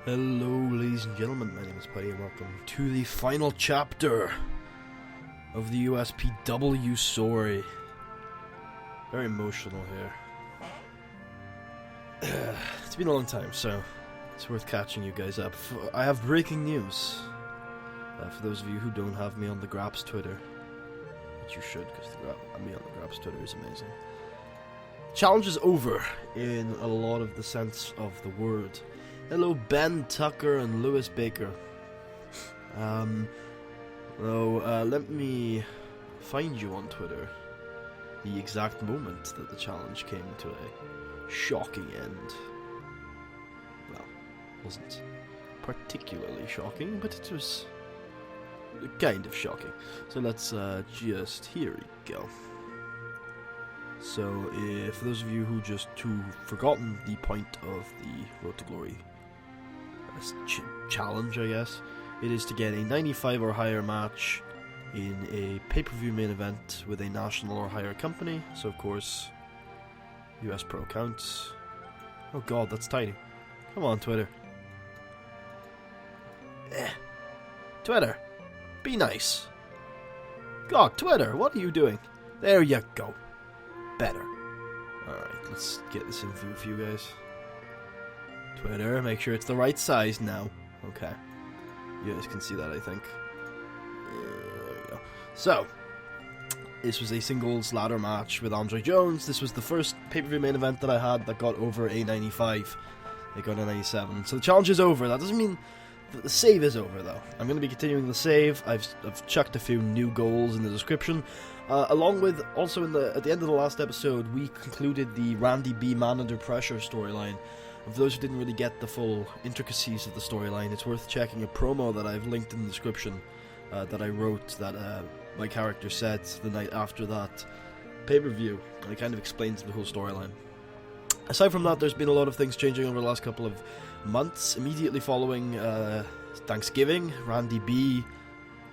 Hello, ladies and gentlemen, my name is Paddy and welcome to the final chapter of the USPW story. Very emotional here. It's been a long time, so it's worth catching you guys up. I have breaking news. For those of you who don't have me on the Graps Twitter, which you should, because me on the Graps Twitter is amazing. Challenge is over, in a lot of the sense of the word. Hello, Ben Tucker and Lewis Baker. Let me find you on Twitter. The exact moment that the challenge came to a shocking end. Well, it wasn't particularly shocking, but it was kind of shocking. So let's here we go. So, for those of you who've forgotten the point of the Road to Glory challenge, I guess, it is to get a 95 or higher match in a pay-per-view main event with a national or higher company. So, of course, US Pro counts. Oh god, that's tiny. Come on, Twitter. Twitter, be nice. God, Twitter, what are you doing? There you go. Better. Alright, let's get this in view for you guys. Twitter, make sure it's the right size now. Okay. You guys can see that, I think. There we go. So, this was a singles ladder match with Andre Jones. This was the first pay-per-view main event that I had that got over a 95. It got a 97. So the challenge is over. That doesn't mean that the save is over, though. I'm going to be continuing the save. I've chucked a few new goals in the description. Along with, also at the end of the last episode, we concluded the Randy B. Man Under Pressure storyline. And for those who didn't really get the full intricacies of the storyline, it's worth checking a promo that I've linked in the description that I wrote that my character said the night after that pay-per-view. And it kind of explains the whole storyline. Aside from that, there's been a lot of things changing over the last couple of months. Immediately following Thanksgiving, Randy B.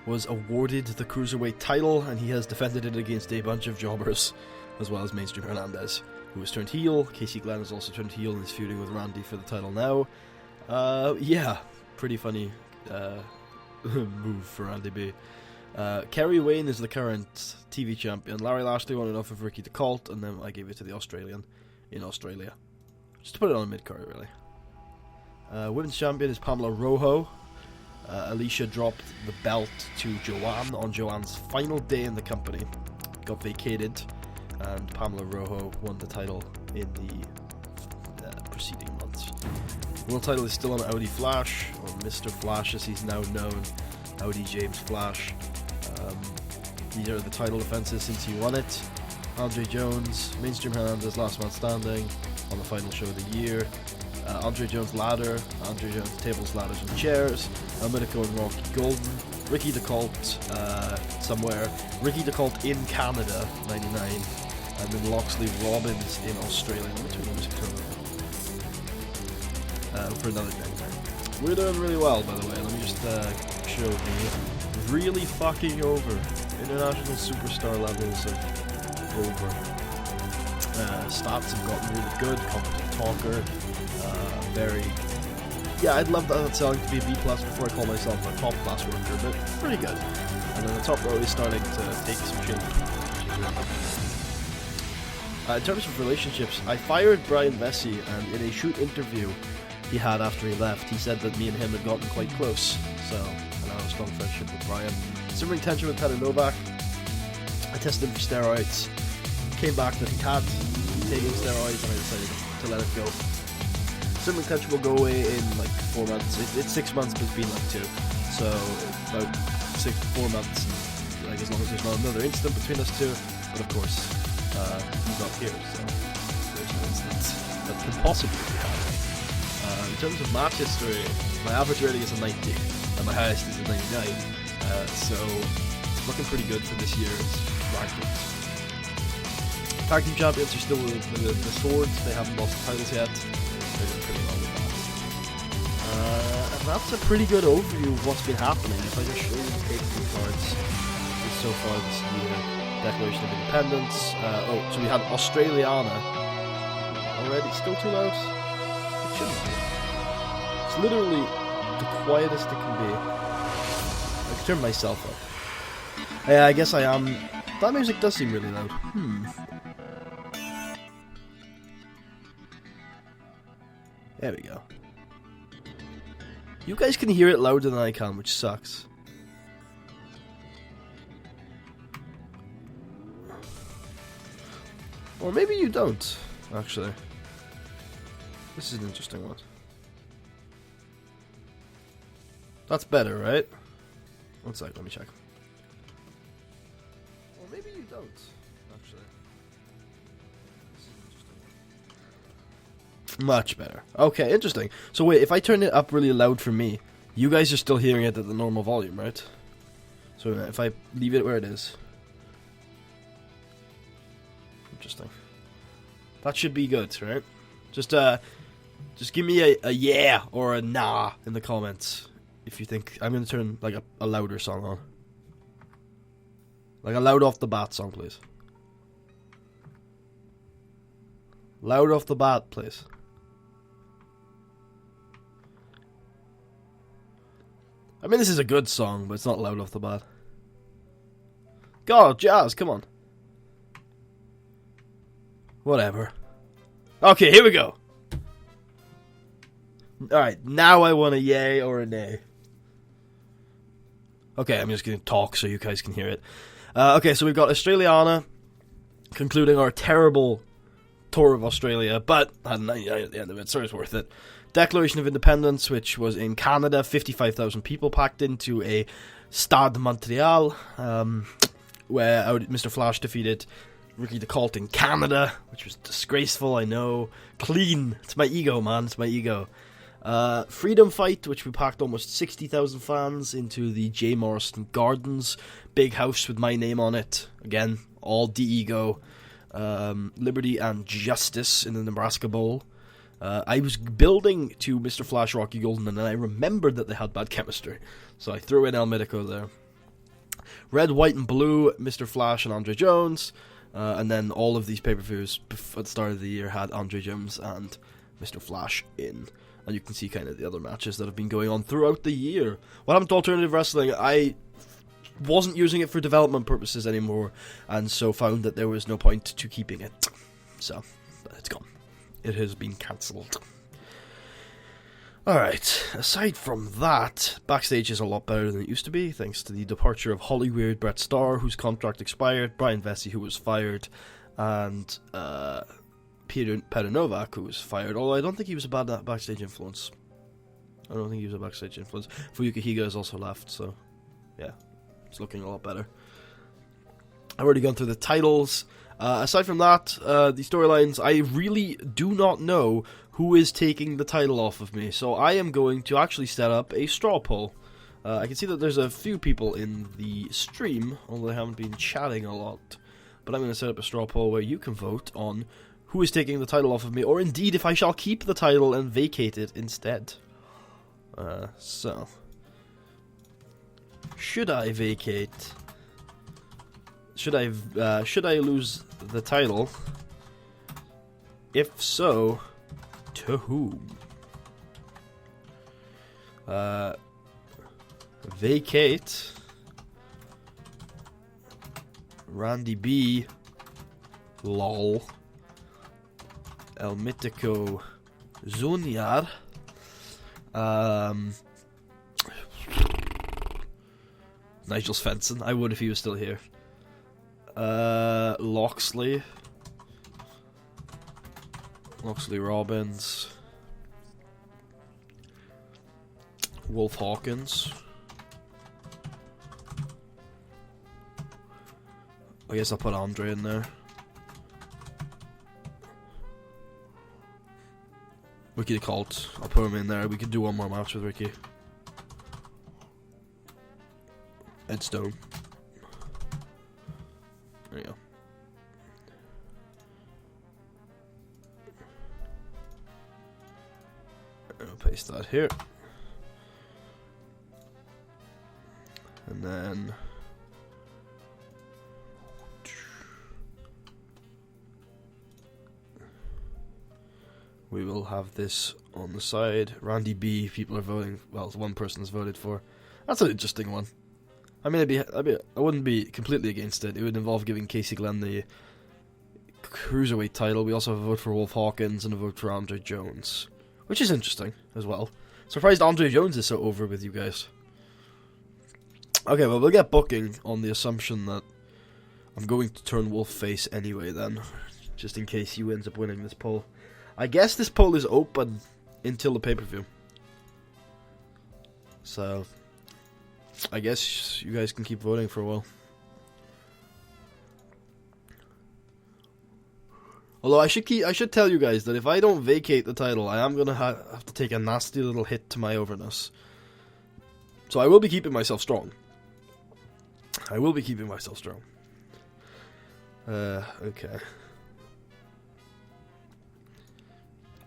was awarded the Cruiserweight title, and he has defended it against a bunch of jobbers, as well as Mainstream Hernandez, who has turned heel. Casey Glenn has also turned heel and is feuding with Randy for the title now. Yeah, pretty funny move for Randy B. Kerry Wayne is the current TV champion. Larry Lashley won it off of Ricky DeColt, and then I gave it to the Australian in Australia. Just to put it on mid-card, really. Women's champion is Pamela Rojo. Alicia dropped the belt to Joanne on Joanne's final day in the company. Got vacated, and Pamela Rojo won the title in the preceding months. The world title is still on Audi Flash, or Mr. Flash as he's now known, Audi James Flash. These are the title defenses since he won it. Andre Jones, Mainstream Hernandez, last man standing on the final show of the year. Andre Jones ladder, Andre Jones tables, ladders, and chairs. Almitico and Rocky Golden. Ricky DeColt somewhere. Ricky DeColt in Canada, 99. And then Loxley Robbins in Australia. Let me turn the music for another 99. We're doing really well, by the way. Let me just show the really fucking over. International superstar levels of over. Stats have gotten really good. Competent talker. I'd love that selling to be a B+ before I call myself a top class worker, but pretty good. And then the top row is starting to take some shape. In terms of relationships, I fired Brian Vesey, and in a shoot interview he had after he left, he said that me and him had gotten quite close. So, and I have a strong friendship with Brian. Simmering tension with Tanner Novak. I tested him for steroids. Came back that he had been taking steroids, and I decided to let it go. Simmering tension will go away in like 4 months. It's 6 months, but it's been like 2. So about 4 months. Like as long as there's not another incident between us two. But of course, he's not here, so there's no incident that can possibly be happening. In terms of match history, my average rating is a 90, and my highest is a 99. So it's looking pretty good for this year's rankings. Tag team champions are still the Swords. They haven't lost the titles yet. They're doing pretty well with that. And that's a pretty good overview of what's been happening. If I just show you the pay-per-view cards so far this year. Declaration of Independence. So we had Australiana. Already? Still too loud? It shouldn't be. literally the quietest it can be. I can turn myself up. Yeah, I guess I am. That music does seem really loud. There we go. You guys can hear it louder than I can, which sucks. Or maybe you don't, actually. This is an interesting one. That's better, right? One sec, let me check. Or maybe you don't, actually. This is an interesting one. Much better. Okay, interesting. So wait, if I turn it up really loud for me, you guys are still hearing it at the normal volume, right? So if I leave it where it is. Interesting. That should be good, right? Just give me a yeah or a nah in the comments if you think I'm gonna turn like a louder song on. Like a loud off the bat song, please. Loud off the bat, please. I mean, this is a good song, but it's not loud off the bat. God, Jazz, come on. Whatever. Okay, here we go. Alright, now I want a yay or a nay. Okay, I'm just going to talk so you guys can hear it. Okay, so we've got Australiana concluding our terrible tour of Australia, but at the end of it, so it's worth it. Declaration of Independence, which was in Canada, 55,000 people packed into a Stade Montreal, where Mr. Flash defeated Ricky the Colt in Canada, which was disgraceful, I know. Clean. It's my ego, man. It's my ego. Freedom Fight, which we packed almost 60,000 fans into the J. Morrison Gardens. Big house with my name on it. Again, all de-ego. Liberty and Justice in the Nebraska Bowl. I was building to Mr. Flash Rocky Golden, and then I remembered that they had bad chemistry. So I threw in El Medico there. Red, White, and Blue, Mr. Flash and Andre Jones. And then all of these pay-per-views at the start of the year had Andre Jones and Mr. Flash in. And you can see kind of the other matches that have been going on throughout the year. What happened to Alternative Wrestling? I wasn't using it for development purposes anymore, and so found that there was no point to keeping it. So, it's gone. It has been cancelled. Alright, aside from that, backstage is a lot better than it used to be, thanks to the departure of Hollywood Brett Starr, whose contract expired, Brian Vesey, who was fired, and Peter Novak, who was fired, although I don't think he was a bad backstage influence. I don't think he was a backstage influence. Fuyuka Higa has also left, so yeah, it's looking a lot better. I've already gone through the titles. Aside from that, the storylines, I really do not know who is taking the title off of me, so I am going to actually set up a straw poll. I can see that there's a few people in the stream, although they haven't been chatting a lot, but I'm going to set up a straw poll where you can vote on who is taking the title off of me, or indeed if I shall keep the title and vacate it instead. So, should I vacate? Should I lose the title? If so, to whom? Vacate. Randy B. Lol. El Mitico Zuniar. Nigel Svensson. I would if he was still here. Loxley Robbins. Wolf Hawkins. I guess I'll put Andre in there. Ricky the Colt. I'll put him in there. We could do one more match with Ricky. Ed Stone. There you go. I'll paste that here. And then We will have this on the side. Randy B, people are voting. Well, one person has voted for. That's an interesting one. I mean, I wouldn't be completely against it. It would involve giving Casey Glenn the Cruiserweight title. We also have a vote for Wolf Hawkins and a vote for Andre Jones, which is interesting as well. Surprised Andre Jones is so over with you guys. Okay, well, we'll get booking on the assumption that I'm going to turn Wolf face anyway then, just in case he ends up winning this poll. I guess this poll is open until the pay-per-view. So, I guess you guys can keep voting for a while. Although I should tell you guys that if I don't vacate the title, I am gonna have to take a nasty little hit to my overness. So I will be keeping myself strong. Okay.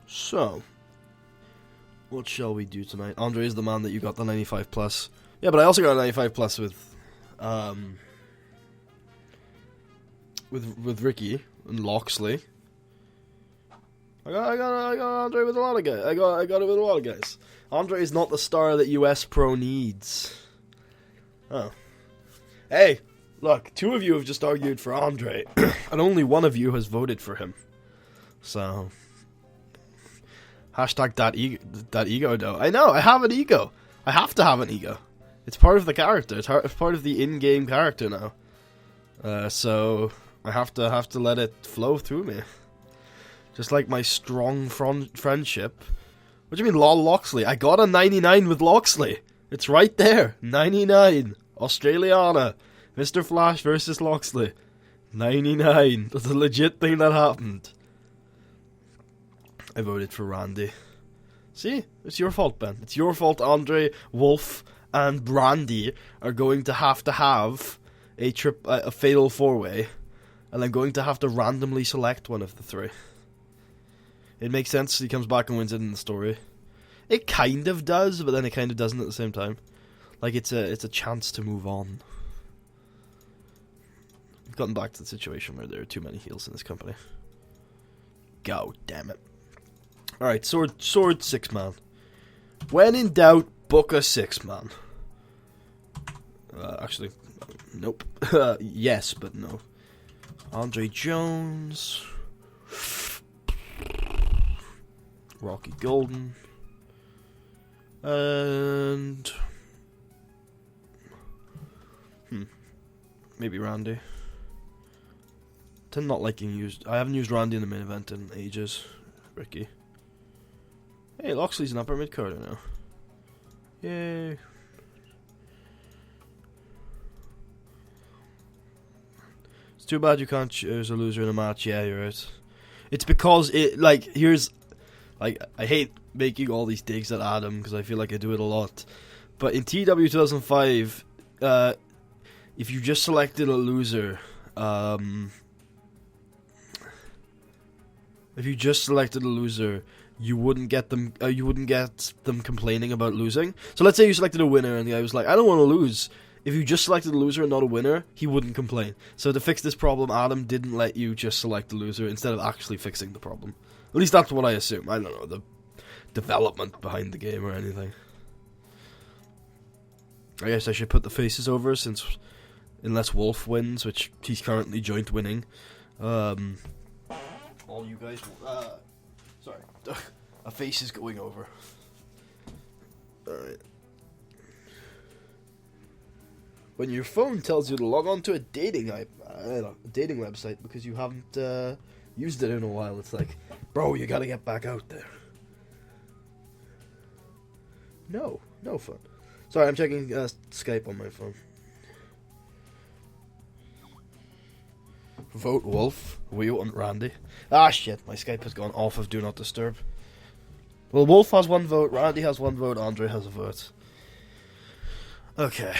So, what shall we do tonight? Andre is the man that you got the 95 plus. Yeah, but I also got a 95 plus with Ricky and Loxley. I got Andre with a lot of guys. I got it with a lot of guys. Andre is not the star that US Pro needs. Oh. Hey, look, 2 of you have just argued for Andre, and only 1 of you has voted for him. So, hashtag that ego though. I know, I have an ego. I have to have an ego. It's part of the character. It's part of the in-game character now. So I have to let it flow through me. Just like my strong friendship. What do you mean, Lol Loxley? I got a 99 with Loxley. It's right there. 99. Australiana. Mr. Flash versus Loxley. 99. That's a legit thing that happened. I voted for Randy. See? It's your fault, Ben. It's your fault Andre, Wolf, and Randy are going to have a fatal 4-way. And I'm going to have to randomly select one of the 3. It makes sense. He comes back and wins it in the story. It kind of does, but then it kind of doesn't at the same time. Like, it's a chance to move on. We've gotten back to the situation where there are too many heels in this company. Go, damn it. Alright, sword 6-man. When in doubt, book a 6-man. Actually, nope. Yes, but no. Andre Jones. Rocky Golden. And maybe Randy. Tend not liking used. I haven't used Randy in the main event in ages. Ricky. Hey, Loxley's an upper mid carder now. Yay. It's too bad you can't choose a loser in a match. Yeah, you're right. It's because I hate making all these digs at Adam because I feel like I do it a lot. But in TEW2005, if you just selected a loser, you wouldn't get them. You wouldn't get them complaining about losing. So let's say you selected a winner, and the guy was like, "I don't want to lose." If you just selected a loser and not a winner, he wouldn't complain. So to fix this problem, Adam didn't let you just select a loser instead of actually fixing the problem. At least that's what I assume. I don't know the development behind the game or anything. I guess I should put the faces over since, unless Wolf wins, which he's currently joint winning. All you guys, sorry, a face is going over. All right. When your phone tells you to log on to a dating website because you haven't used it in a while, it's like, bro, you gotta get back out there. No fun. Sorry, I'm checking Skype on my phone. Vote Wolf. We want Randy. Ah, shit, my Skype has gone off of Do Not Disturb. Well, Wolf has 1 vote, Randy has 1 vote, Andre has a vote. Okay.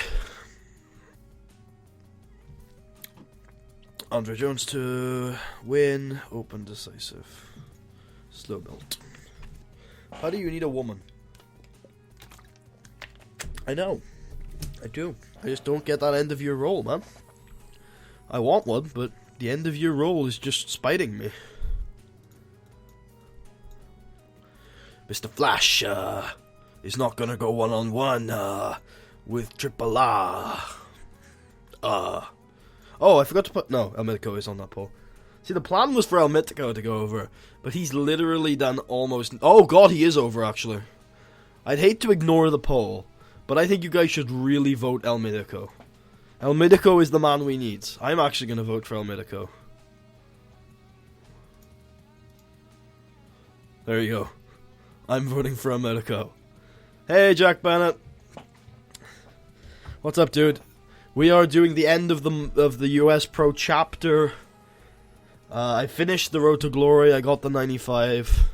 Andre Jones to win, open decisive. Slow belt. How do you need a woman? I know. I do. I just don't get that end of year role, man. I want one, but the end of year role is just spiting me. Mr. Flash is not gonna go one-on-one with Triple R. Oh, I forgot to put... No, El Mitico is on that poll. See, the plan was for El Mitico to go over, but he's literally done almost... Oh, God, he is over, actually. I'd hate to ignore the poll, but I think you guys should really vote El Mitico. El Mitico is the man we need. I'm actually going to vote for El Mitico. There you go. I'm voting for El Mitico. Hey, Jack Bennett. What's up, dude? We are doing the end of the US Pro chapter. I finished the Road to Glory. I got the 95.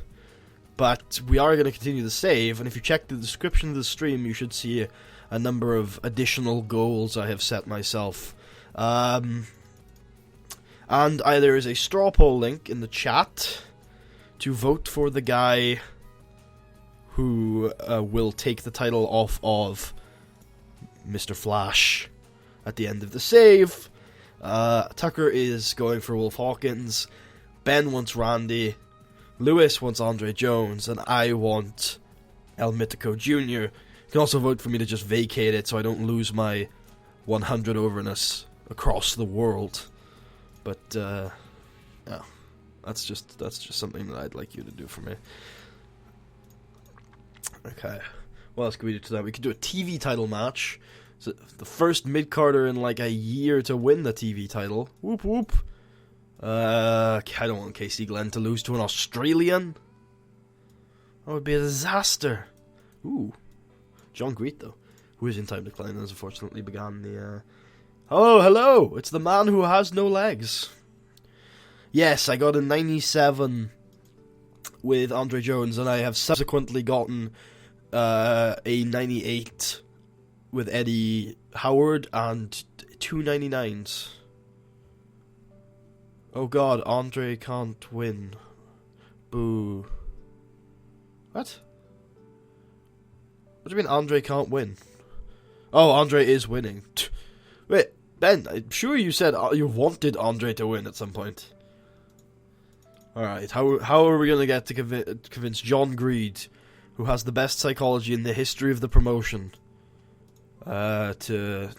But we are going to continue the save. And if you check the description of the stream, you should see a number of additional goals I have set myself. And there is a straw poll link in the chat to vote for the guy who will take the title off of Mr. Flash at the end of the save. Tucker is going for Wolf Hawkins. Ben wants Randy. Lewis wants Andre Jones. And I want El Mitico Jr. You can also vote for me to just vacate it so I don't lose my 100 overness across the world. But, yeah. That's just something that I'd like you to do for me. Okay. What else can we do tonight? We could do a TV title match. So the first mid-carder in like a year to win the TV title. Whoop whoop. I don't want KC Glenn to lose to an Australian. That would be a disaster. Ooh. John Guito, who is in time decline, has unfortunately begun the... Oh, hello! It's the man who has no legs. Yes, I got a 97 with Andre Jones, and I have subsequently gotten a 98 with Eddie Howard and 2 99s. Oh god, Andre can't win. Boo. What? What do you mean Andre can't win? Oh, Andre is winning. Wait, Ben, I'm sure you said you wanted Andre to win at some point. Alright, how are we going to get to convince John Greed, who has the best psychology in the history of the promotion, to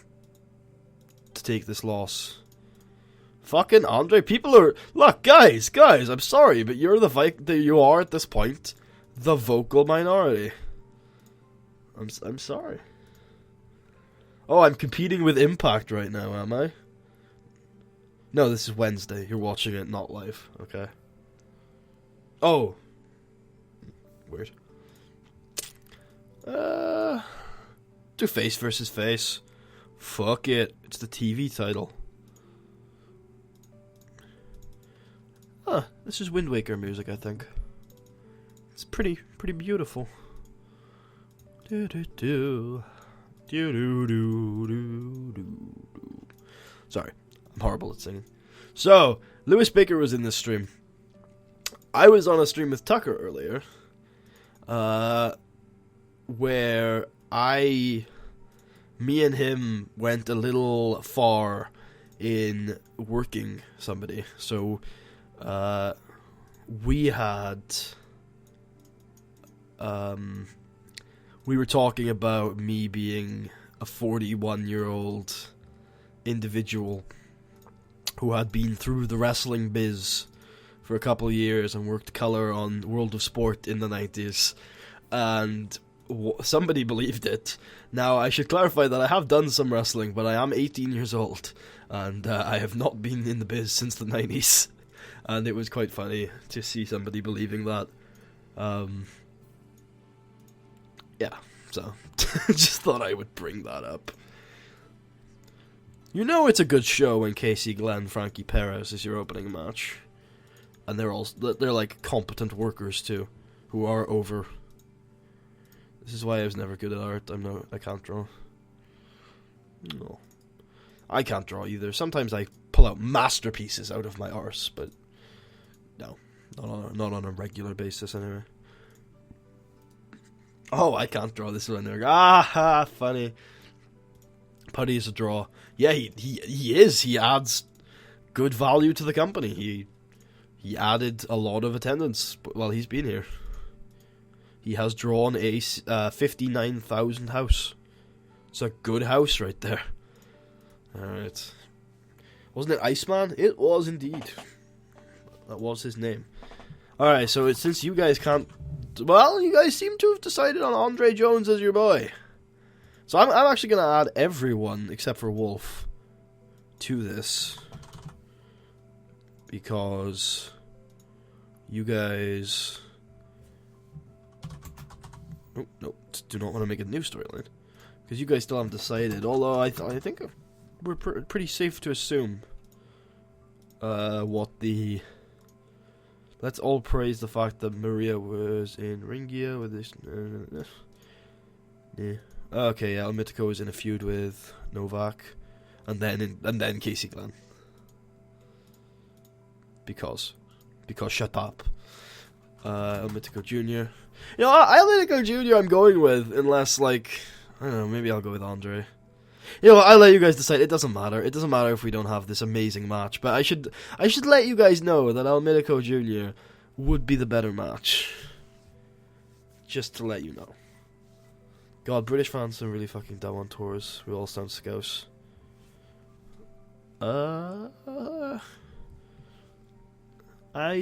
take this loss? Fucking Andre, people are... Look, guys, I'm sorry, but you are at this point the vocal minority. I'm sorry. Oh, I'm competing with Impact right now, am I? No, this is Wednesday. You're watching it, not live. Okay. Oh. Weird. Do face versus face. Fuck it. It's the TV title. Huh. This is Wind Waker music, I think. It's pretty beautiful. Do do do. Do do do do do. Sorry. I'm horrible at singing. So, Lewis Baker was in this stream. I was on a stream with Tucker earlier, where me and him went a little far in working somebody. So, we were talking about me being a 41-year-old individual who had been through the wrestling biz for a couple of years and worked color on World of Sport in the 90s, and somebody believed it. Now, I should clarify that I have done some wrestling, but I am 18 years old, and I have not been in the biz since the 90s, and it was quite funny to see somebody believing that. Yeah, so, just thought I would bring that up. You know it's a good show when Casey Glenn, Frankie Perez is your opening match. And they're like competent workers too, who are over. This is why I was never good at art. I can't draw. No. I can't draw either. Sometimes I pull out masterpieces out of my arse, but no. Not on a regular basis anyway. Oh, I can't draw this one. Ah, funny. Putty is a draw. Yeah, he is. He adds good value to the company. He added a lot of attendance while he's been here. he has drawn a 59,000 house. It's a good house right there. Alright. Wasn't it Iceman? It was indeed. That was his name. Alright, so since you guys can't... Well, you guys seem to have decided on Andre Jones as your boy. So I'm actually going to add everyone, except for Wolf, to this. Because you guys... Oh, no, do not want to make a new storyline. Because you guys still haven't decided. Although I think we're pretty safe to assume what the... Let's all praise the fact that Maria was in Ringia with this... yeah. Okay, yeah, Mythico is in a feud with Novak. And then Casey Glenn. Because shut up. El Mythico Jr. You know, El Mythico Jr. I'm going with, unless, like, I don't know, maybe I'll go with Andre. You know, I'll let you guys decide. It doesn't matter. It doesn't matter if we don't have this amazing match. But I should let you guys know that El Mythico Jr. would be the better match. Just to let you know. God, British fans are really fucking dumb on tours. We all sound scouse. I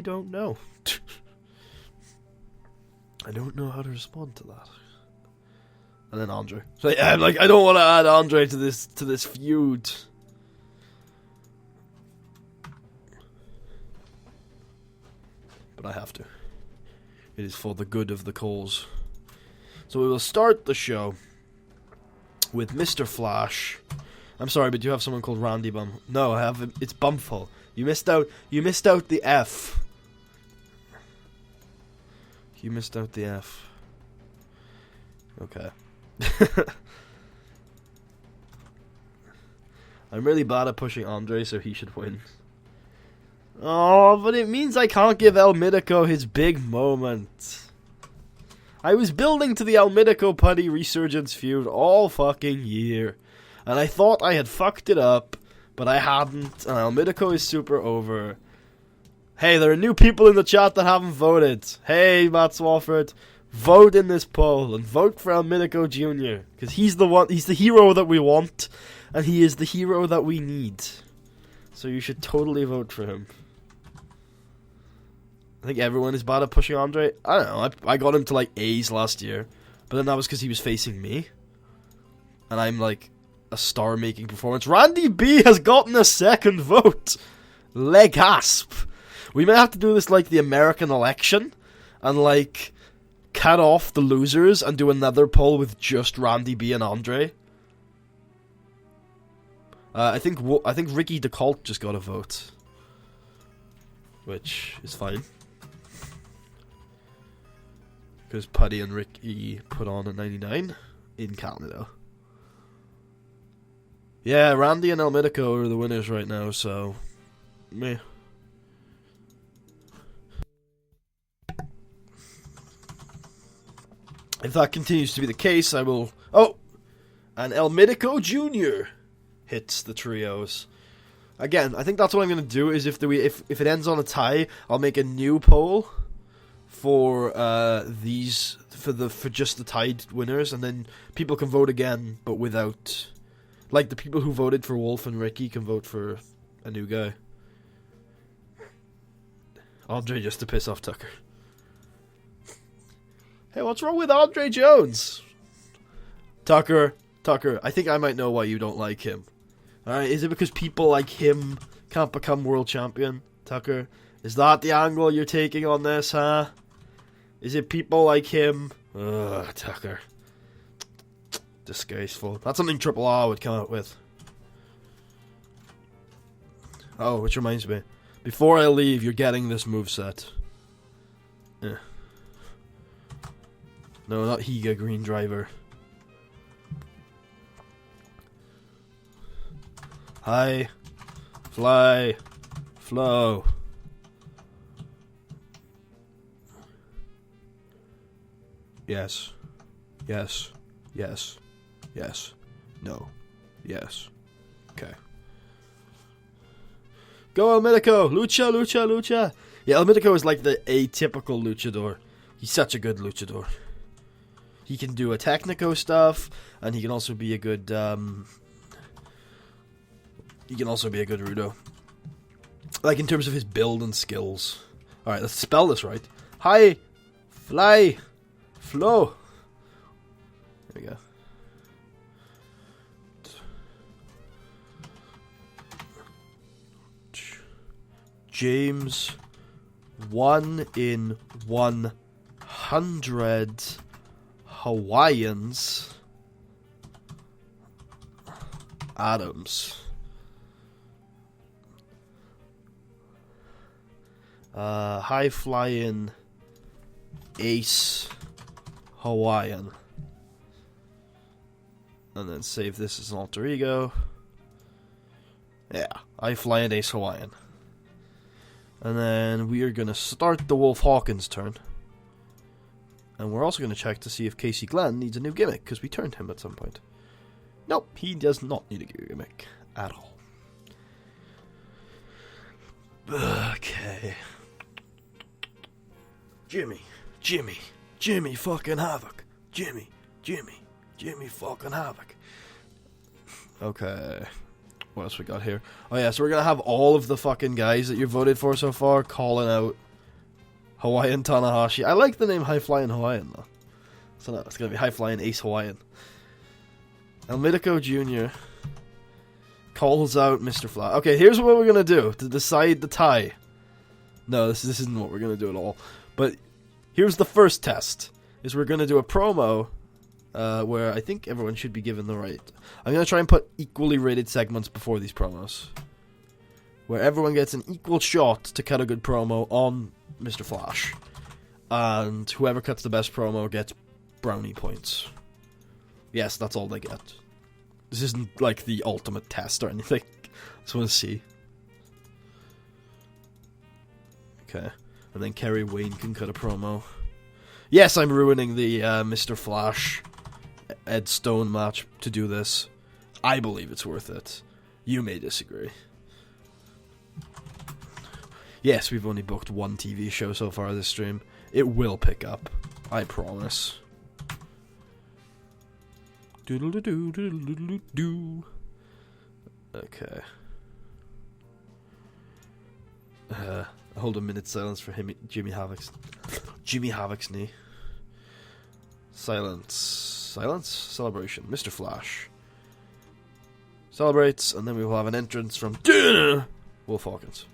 don't know. I don't know how to respond to that. And then Andre. So yeah, I'm like, I don't want to add Andre to this feud. But I have to. It is for the good of the cause. So we will start the show with Mr. Flash. I'm sorry, but you have someone called Randy Bum. No, I have. It's Bumful. You missed out. You missed out the F. You missed out the F. Okay. I'm really bad at pushing Andre, so he should win. Oh, but it means I can't give El Mythico his big moment. I was building to the El Mythico Putty Resurgence feud all fucking year. And I thought I had fucked it up, but I hadn't. And El Mythico is super over. Hey, there are new people in the chat that haven't voted. Hey, Matt Swafford. Vote in this poll and vote for El Mythico Jr. Because he's the hero that we want. And he is the hero that we need. So you should totally vote for him. I think everyone is bad at pushing Andre. I don't know. I got him to like A's last year. But then that was because he was facing me. And I'm like a star-making performance. Randy B has gotten a second vote. Legasp. We may have to do this like the American election. And like cut off the losers and do another poll with just Randy B and Andre. I think Ricky DeColt just got a vote. Which is fine. Because Putty and Ricky put on a 99 in Canada. Yeah, Randy and El Mythico are the winners right now, so... meh. If that continues to be the case, I will... Oh! And El Mythico Jr. hits the trios. Again, I think that's what I'm going to do, is if it ends on a tie, I'll make a new poll for for just the tied winners, and then people can vote again, but without... Like, the people who voted for Wolf and Ricky can vote for a new guy. Andre just to piss off Tucker. Hey, what's wrong with Andre Jones? Tucker, I think I might know why you don't like him. Alright, is it because people like him can't become world champion? Tucker, is that the angle you're taking on this, huh? Is it people like him? Ugh, Tucker. Disgraceful. That's something Triple R would come out with. Oh, which reminds me. Before I leave, you're getting this moveset. Yeah. No, not Higa Green Driver. High, fly, flow. Yes. Yes. Yes. Yes. No. Yes. Okay. Go El Mythico! Lucha, lucha, lucha! Yeah, El Mythico is like the atypical luchador. He's such a good luchador. He can do a technico stuff, and he can also be a good. He can also be a good Rudo. Like in terms of his build and skills. All right, let's spell this right. High, fly, flow. There we go. James, 1 in 100 Hawaiians. Adams. High flying ace Hawaiian. And then save this as an alter ego. Yeah, high flying ace Hawaiian. And then we are going to start the Wolf Hawkins turn. And we're also going to check to see if Casey Glenn needs a new gimmick, because we turned him at some point. Nope, he does not need a gimmick at all. Okay. Jimmy fucking Havoc. Jimmy fucking Havoc. Okay. What else we got here? Oh yeah, so we're gonna have all of the fucking guys that you voted for so far calling out Hawaiian Tanahashi. I like the name High Flying Hawaiian though. So no, it's gonna be High Flying Ace Hawaiian. El Mitico Jr. calls out Mr. Flash. Okay, here's what we're gonna do to decide the tie. No, this isn't what we're gonna do at all. But here's the first test: is we're gonna do a promo. Where I think everyone should be given the right. I'm going to try and put equally rated segments before these promos. Where everyone gets an equal shot to cut a good promo on Mr. Flash. And whoever cuts the best promo gets brownie points. Yes, that's all they get. This isn't like the ultimate test or anything. I just want to see. Okay. And then Kerry Wayne can cut a promo. Yes, I'm ruining the Mr. Flash Ed Stone match to do this. I believe it's worth it. You may disagree. Yes, we've only booked one TV show so far this stream. It will pick up. I promise. Doodle-doo-doo-doo-doo-doo-doo. Okay. Hold a minute's silence for him, Jimmy Havoc's knee. Silence. Celebration. Mr. Flash celebrates, and then we will have an entrance from Wolf Hawkins,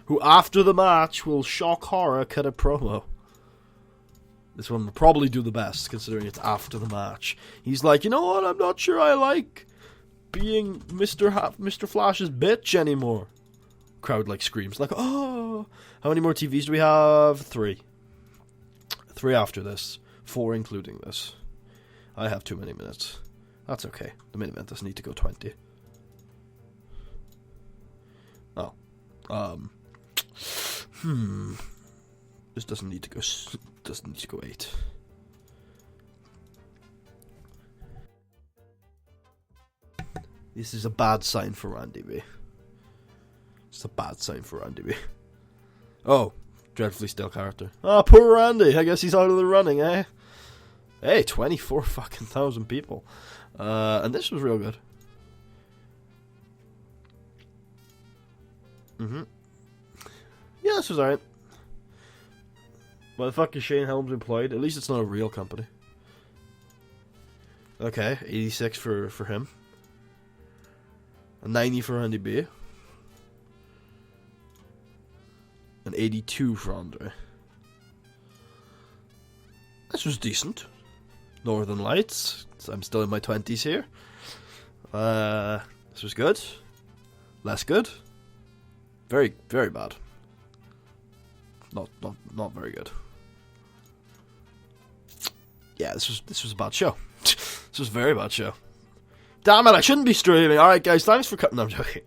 who after the match will shock horror cut a promo. This one will probably do the best, considering it's after the match. He's like, you know what? I'm not sure I like being Mr. Flash's bitch anymore. Crowd like screams, like, oh! How many more TVs do we have? 3. 3 after this. 4 including this. I have too many minutes. That's okay. The main event doesn't need to go 20. Oh. This doesn't need to go 8. This is a bad sign for Randy B. It's a bad sign for Randy B. Oh, dreadfully stale character. Ah, poor Randy. I guess he's out of the running, eh? Hey, 24 fucking thousand people. And this was real good. Yeah, this was alright. Well, the fuck is Shane Helms employed? At least it's not a real company. Okay, 86 for him. A 90 for Randy B. An 82 for Andre. This was decent. Northern Lights. I'm still in my 20s here. This was good. Less good. Very, very bad. Not very good. Yeah, this was a bad show. This was a very bad show. Damn it, I shouldn't be streaming. Alright guys, thanks for cutting. No, I'm joking.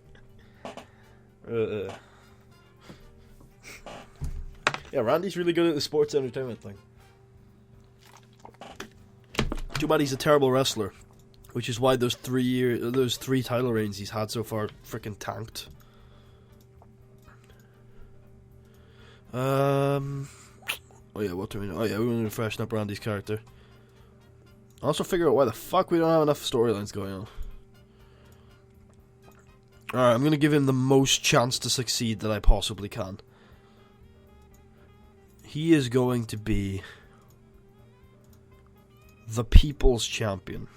Yeah, Randy's really good at the sports entertainment thing. Too bad he's a terrible wrestler, which is why those 3 title reigns he's had so far freaking tanked. Oh yeah, what do we know? Oh yeah, we want to freshen up Randy's character. Also figure out why the fuck we don't have enough storylines going on. Alright, I'm gonna give him the most chance to succeed that I possibly can. He is going to be the people's champion.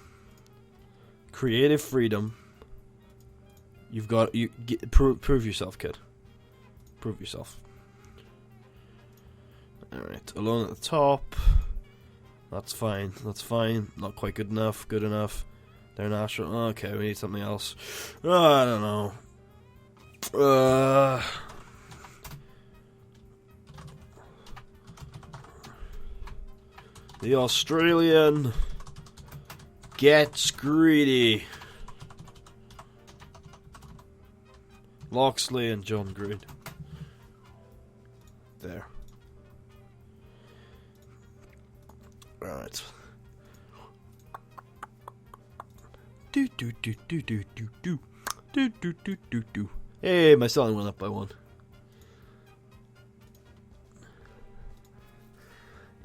Creative freedom. You've got prove yourself, kid. Prove yourself. Alright, alone at the top. That's fine. That's fine. Not quite good enough. Good enough. They're national. Okay, we need something else. I don't know. The Australian gets greedy. Loxley and John Green. There. Alright. Do do do do do do do do do do do do. Hey, my selling went up by 1.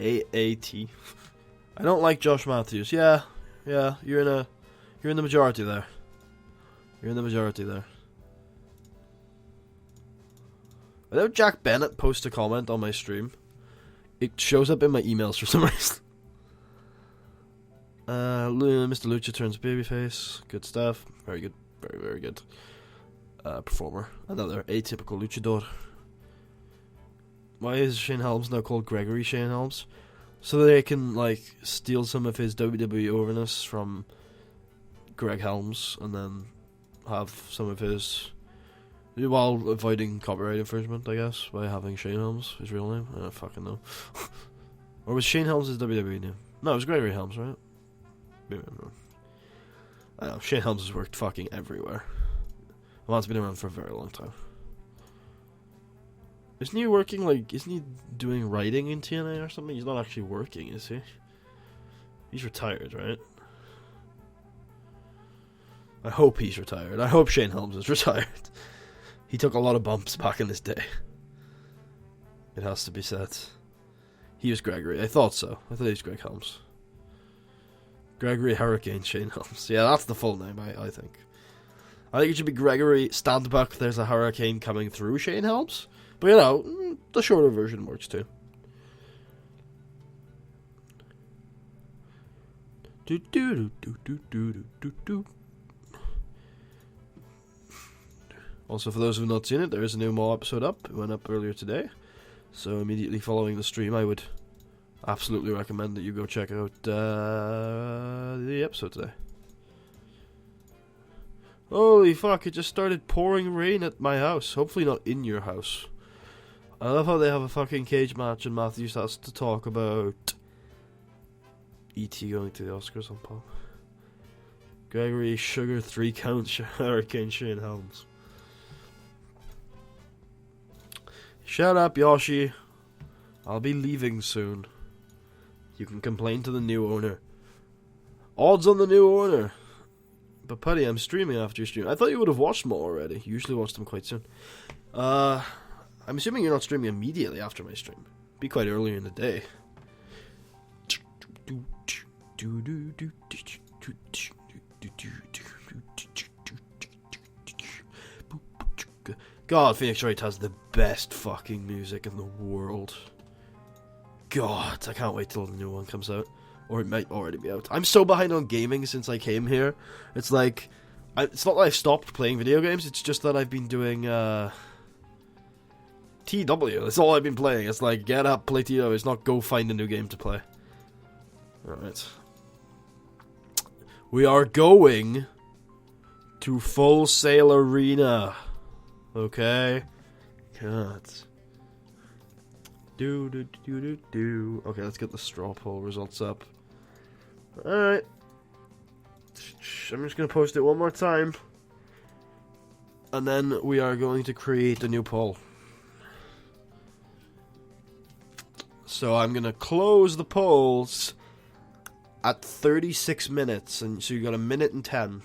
AAT. I don't like Josh Matthews. Yeah, you're in the majority there. You're in the majority there. Whenever Jack Bennett posts a comment on my stream, it shows up in my emails for some reason. Mr. Lucha turns babyface. Good stuff. Very good. Very, very good. Performer. Another atypical luchador. Why is Shane Helms now called Gregory Shane Helms? So that they can, like, steal some of his WWE overness from Greg Helms and then have some of his... While avoiding copyright infringement, I guess, by having Shane Helms, his real name. I don't fucking know. Or was Shane Helms his WWE name? No, it was Gregory Helms, right? Maybe I'm wrong. I don't know, Shane Helms has worked fucking everywhere. The man's been around for a very long time. Isn't he working, like, isn't he doing writing in TNA or something? He's not actually working, is he? He's retired, right? I hope he's retired. I hope Shane Helms is retired. He took a lot of bumps back in his day. It has to be said. He was Gregory. I thought so. I thought he was Greg Helms. Gregory Hurricane Shane Helms. Yeah, that's the full name, I think. I think it should be Gregory Standback. There's a hurricane coming through Shane Helms. But, you know, the shorter version works too. Do do do do do do do do. Also, for those who have not seen it, there is a new Maw episode up. It went up earlier today. So immediately following the stream, I would absolutely recommend that you go check out the episode today. Holy fuck, it just started pouring rain at my house. Hopefully not in your house. I love how they have a fucking cage match and Matthews has to talk about E.T. going to the Oscars on pop. Gregory Sugar 3 count Hurricane Shane Helms. Shut up, Yoshi. I'll be leaving soon. You can complain to the new owner. Odds on the new owner. But Putty, I'm streaming after your stream. I thought you would have watched them already. You usually watch them quite soon. I'm assuming you're not streaming immediately after my stream. Be quite early in the day. God, Phoenix Wright has the best fucking music in the world. God, I can't wait till the new one comes out. Or it might already be out. I'm so behind on gaming since I came here. It's like... it's not that I've stopped playing video games, it's just that I've been doing, TEW. That's all I've been playing. It's like, get up, play TEW. It's not go find a new game to play. Alright. We are going to Full Sail Arena. Okay? God. Okay, let's get the straw poll results up. Alright. I'm just going to post it one more time. And then we are going to create a new poll. So I'm going to close the polls at 36 minutes. And so you got a minute and 10.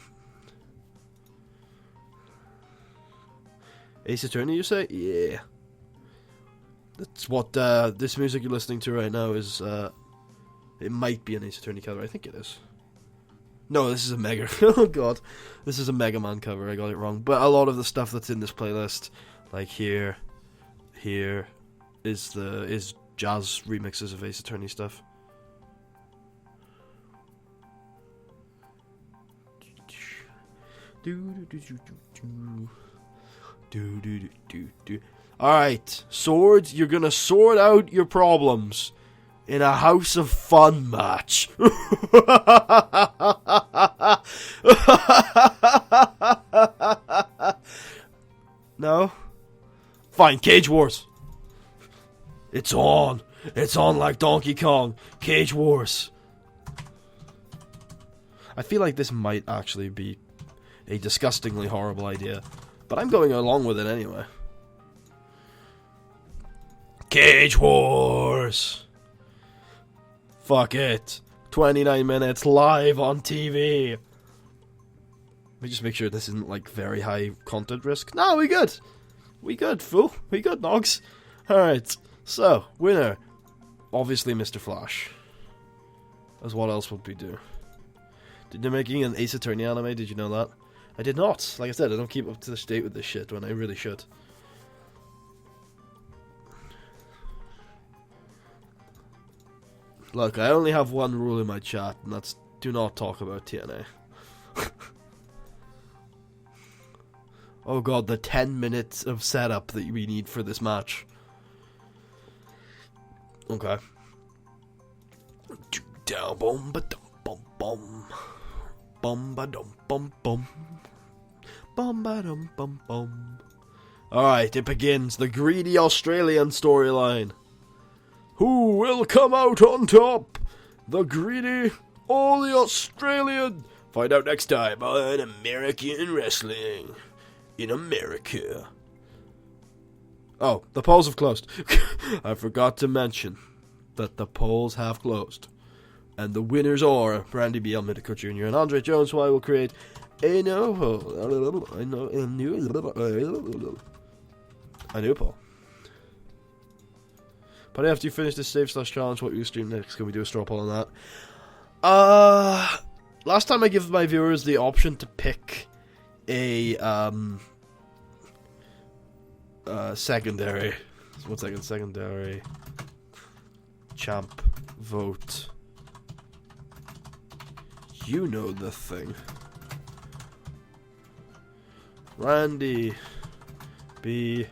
Ace Attorney, you say? Yeah. That's what this music you're listening to right now is It might be an Ace Attorney cover. I think it is. No, this is a Mega. Oh god, this is a Mega Man cover. I got it wrong. But a lot of the stuff that's in this playlist, like here, is jazz remixes of Ace Attorney stuff. Alright, swords, you're gonna sort out your problems in a House of Fun match. No? Fine, Cage Wars. It's on. It's on like Donkey Kong. Cage Wars. I feel like this might actually be a disgustingly horrible idea, but I'm going along with it anyway. Cage Wars. Fuck it. 29 minutes live on TV. Let me just make sure this isn't like very high content risk. No, we good. We good, fool. We good, Nogs. Alright, so, winner. Obviously Mr. Flash. As what else would we do? They're making an Ace Attorney anime, did you know that? I did not. Like I said, I don't keep up to date with this shit when I really should. Look, I only have one rule in my chat, and that's do not talk about TNA. Oh god, the 10 minutes of setup that we need for this match. Okay. Down, boom, ba dum, bum, bum. Bum, ba dum, bum, bum. Bum, ba dum, bum, bum. Alright, it begins. The greedy Australian storyline. Who will come out on top? The greedy or the Australian? Find out next time on American Wrestling in America. Oh, the polls have closed. I forgot to mention that the polls have closed. And the winners are Randy B. Almidico Jr. and Andre Jones, who I will create a new poll. But after you finish this save/challenge, what will you stream next? Can we do a straw poll on that? Last time I gave my viewers the option to pick a secondary. 1 second, secondary champ vote. You know the thing. Randy B.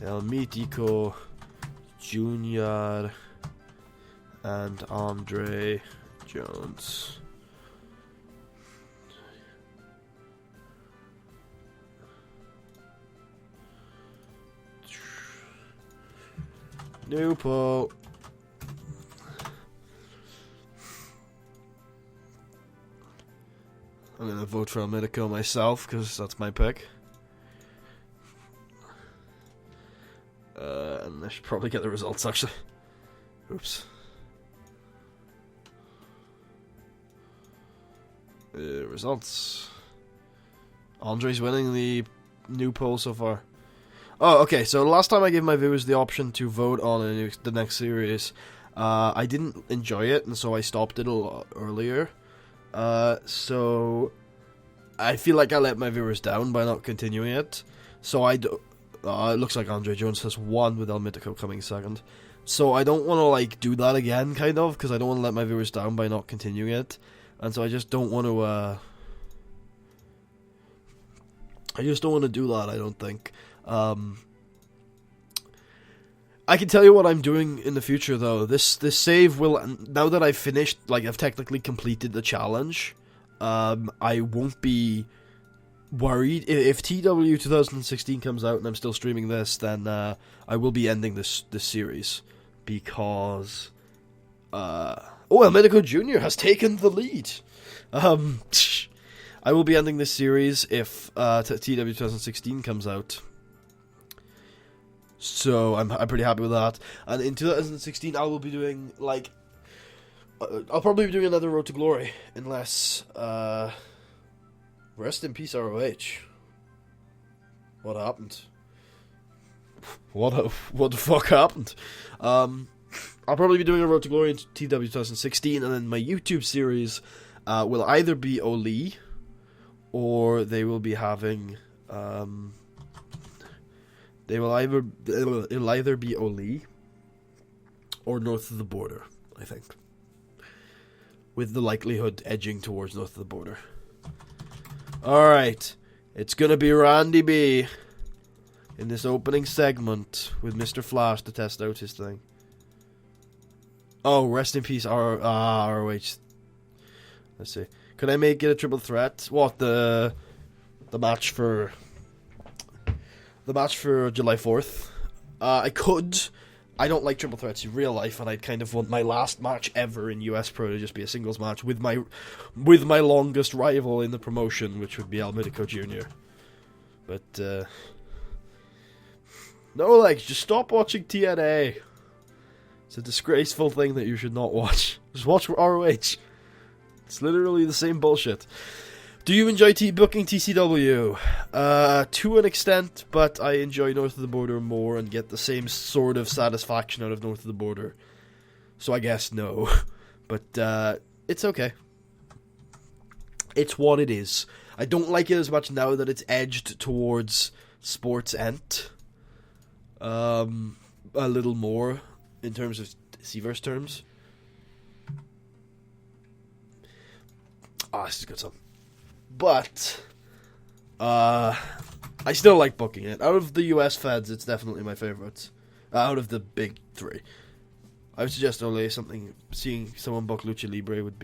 El Mítico Jr. and Andre Jones. New poll. I'm gonna vote for Almidico myself because that's my pick. And I should probably get the results actually. Oops. Results. Andre's winning the new poll so far. Oh, okay. So last time I gave my viewers the option to vote on the next series, I didn't enjoy it, and so I stopped it a lot earlier. So I feel like I let my viewers down by not continuing it. So it looks like Andre Jones has won with Almidico coming second. So I don't want to like do that again, kind of, because I don't want to let my viewers down by not continuing it. And so I just don't want to. I just don't want to do that. I don't think. I can tell you what I'm doing in the future, though. This save will, now that I've finished, like I've technically completed the challenge. I won't be worried if TEW2013 comes out and I'm still streaming this. Then I will be ending this series because Almidico Jr. has taken the lead. I will be ending this series if TEW2016 comes out. So I'm pretty happy with that. And in 2016, I will be doing like I'll probably be doing another Road to Glory, unless rest in peace ROH. What happened? What the fuck happened? I'll probably be doing a Road to Glory in TEW 2016, and then my YouTube series will either be Oli, or they will be having it'll either be Oli or North of the Border, I think, with the likelihood edging towards North of the Border. Alright, it's gonna be Randy B in this opening segment with Mr. Flash to test out his thing. Oh, rest in peace, ROH. Let's see. Could I make it a triple threat? What, the match for July 4th? I could. I don't like triple threats in real life, and I'd kind of want my last match ever in US Pro to just be a singles match with my longest rival in the promotion, which would be Al Medico Jr. But no, like, just stop watching TNA. It's a disgraceful thing that you should not watch. Just watch ROH. It's literally the same bullshit. Do you enjoy booking TCW? To an extent, but I enjoy North of the Border more and get the same sort of satisfaction out of North of the Border. So I guess no. But it's okay. It's what it is. I don't like it as much now that it's edged towards Sports Ent. A little more in terms of Seaverse terms. This is a good song. But I still like booking it. Out of the US feds, it's definitely my favourite. Out of the big three. I would suggest only seeing someone book Lucha Libre would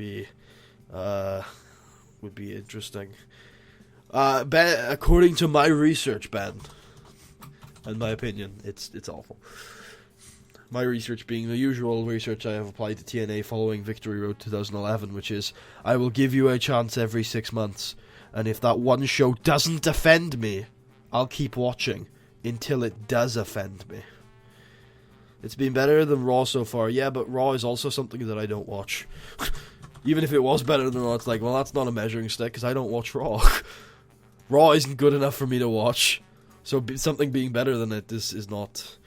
be interesting. Ben, according to my research, Ben, in my opinion, it's awful. My research being the usual research I have applied to TNA following Victory Road 2011, which is, I will give you a chance every 6 months, and if that one show doesn't offend me, I'll keep watching until it does offend me. It's been better than Raw so far, yeah, but Raw is also something that I don't watch. Even if it was better than Raw, it's like, well, that's not a measuring stick, because I don't watch Raw. Raw isn't good enough for me to watch, so something being better than it is not...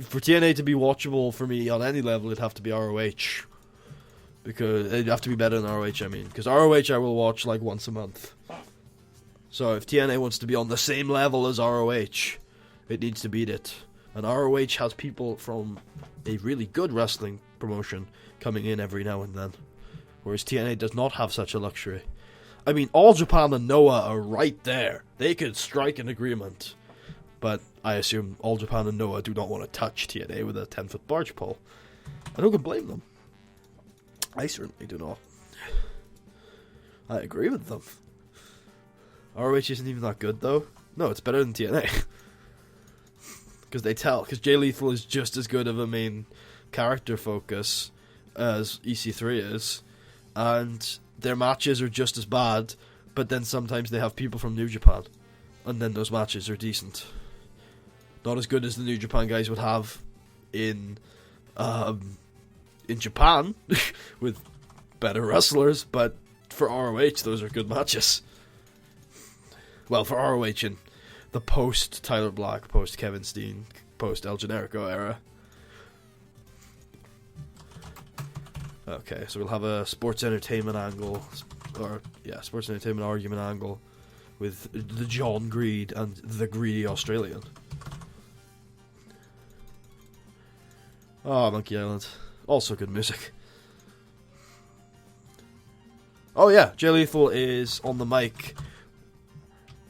For TNA to be watchable for me on any level, it'd have to be ROH. Because it'd have to be better than ROH, I mean. Because ROH I will watch like once a month. So if TNA wants to be on the same level as ROH, it needs to beat it. And ROH has people from a really good wrestling promotion coming in every now and then. Whereas TNA does not have such a luxury. I mean, All Japan and Noah are right there. They could strike an agreement. But I assume All Japan and Noah do not want to touch TNA with a 10-foot barge pole. I don't blame them. I certainly do not. I agree with them. ROH isn't even that good, though. No, it's better than TNA. Because Jay Lethal is just as good of a main character focus as EC3 is. And their matches are just as bad, but then sometimes they have people from New Japan. And then those matches are decent. Not as good as the New Japan guys would have in Japan with better wrestlers, but for ROH those are good matches. Well, for ROH in the post Tyler Black, post Kevin Steen, post El Generico era. Okay, so we'll have a sports entertainment angle, sports entertainment argument angle with the John Greed and the Greedy Australian. Oh, Monkey Island. Also good music. Oh yeah, Jay Lethal is on the mic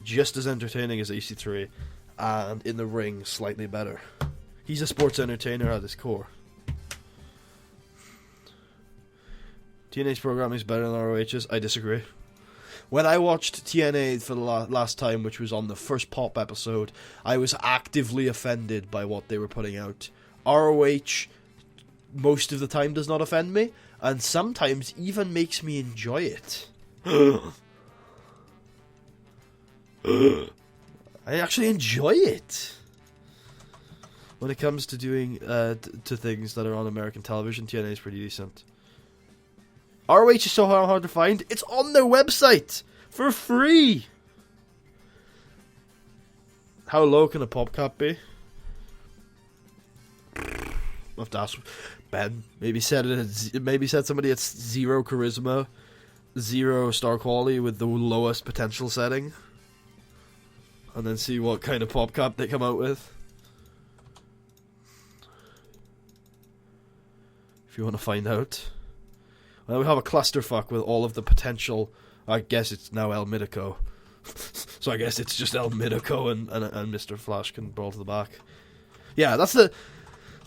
just as entertaining as EC3, and in the ring slightly better. He's a sports entertainer at his core. TNA's programming is better than ROH's. I disagree. When I watched TNA for the last time, which was on the first Pop episode, I was actively offended by what they were putting out. ROH most of the time does not offend me, and sometimes even makes me enjoy it. I actually enjoy it. When it comes to doing to things that are on American television, TNA is pretty decent. ROH is so hard to find. It's on their website for free. How low can a pop cap be? I'll have to ask. Ben. Maybe set somebody at 0 charisma, 0 star quality with the lowest potential setting, and then see what kind of pop cap they come out with. If you want to find out. Well, we have a clusterfuck with all of the potential. I guess it's now El Mitico. So I guess it's just El Mitico and Mr. Flash can brawl to the back. Yeah, that's the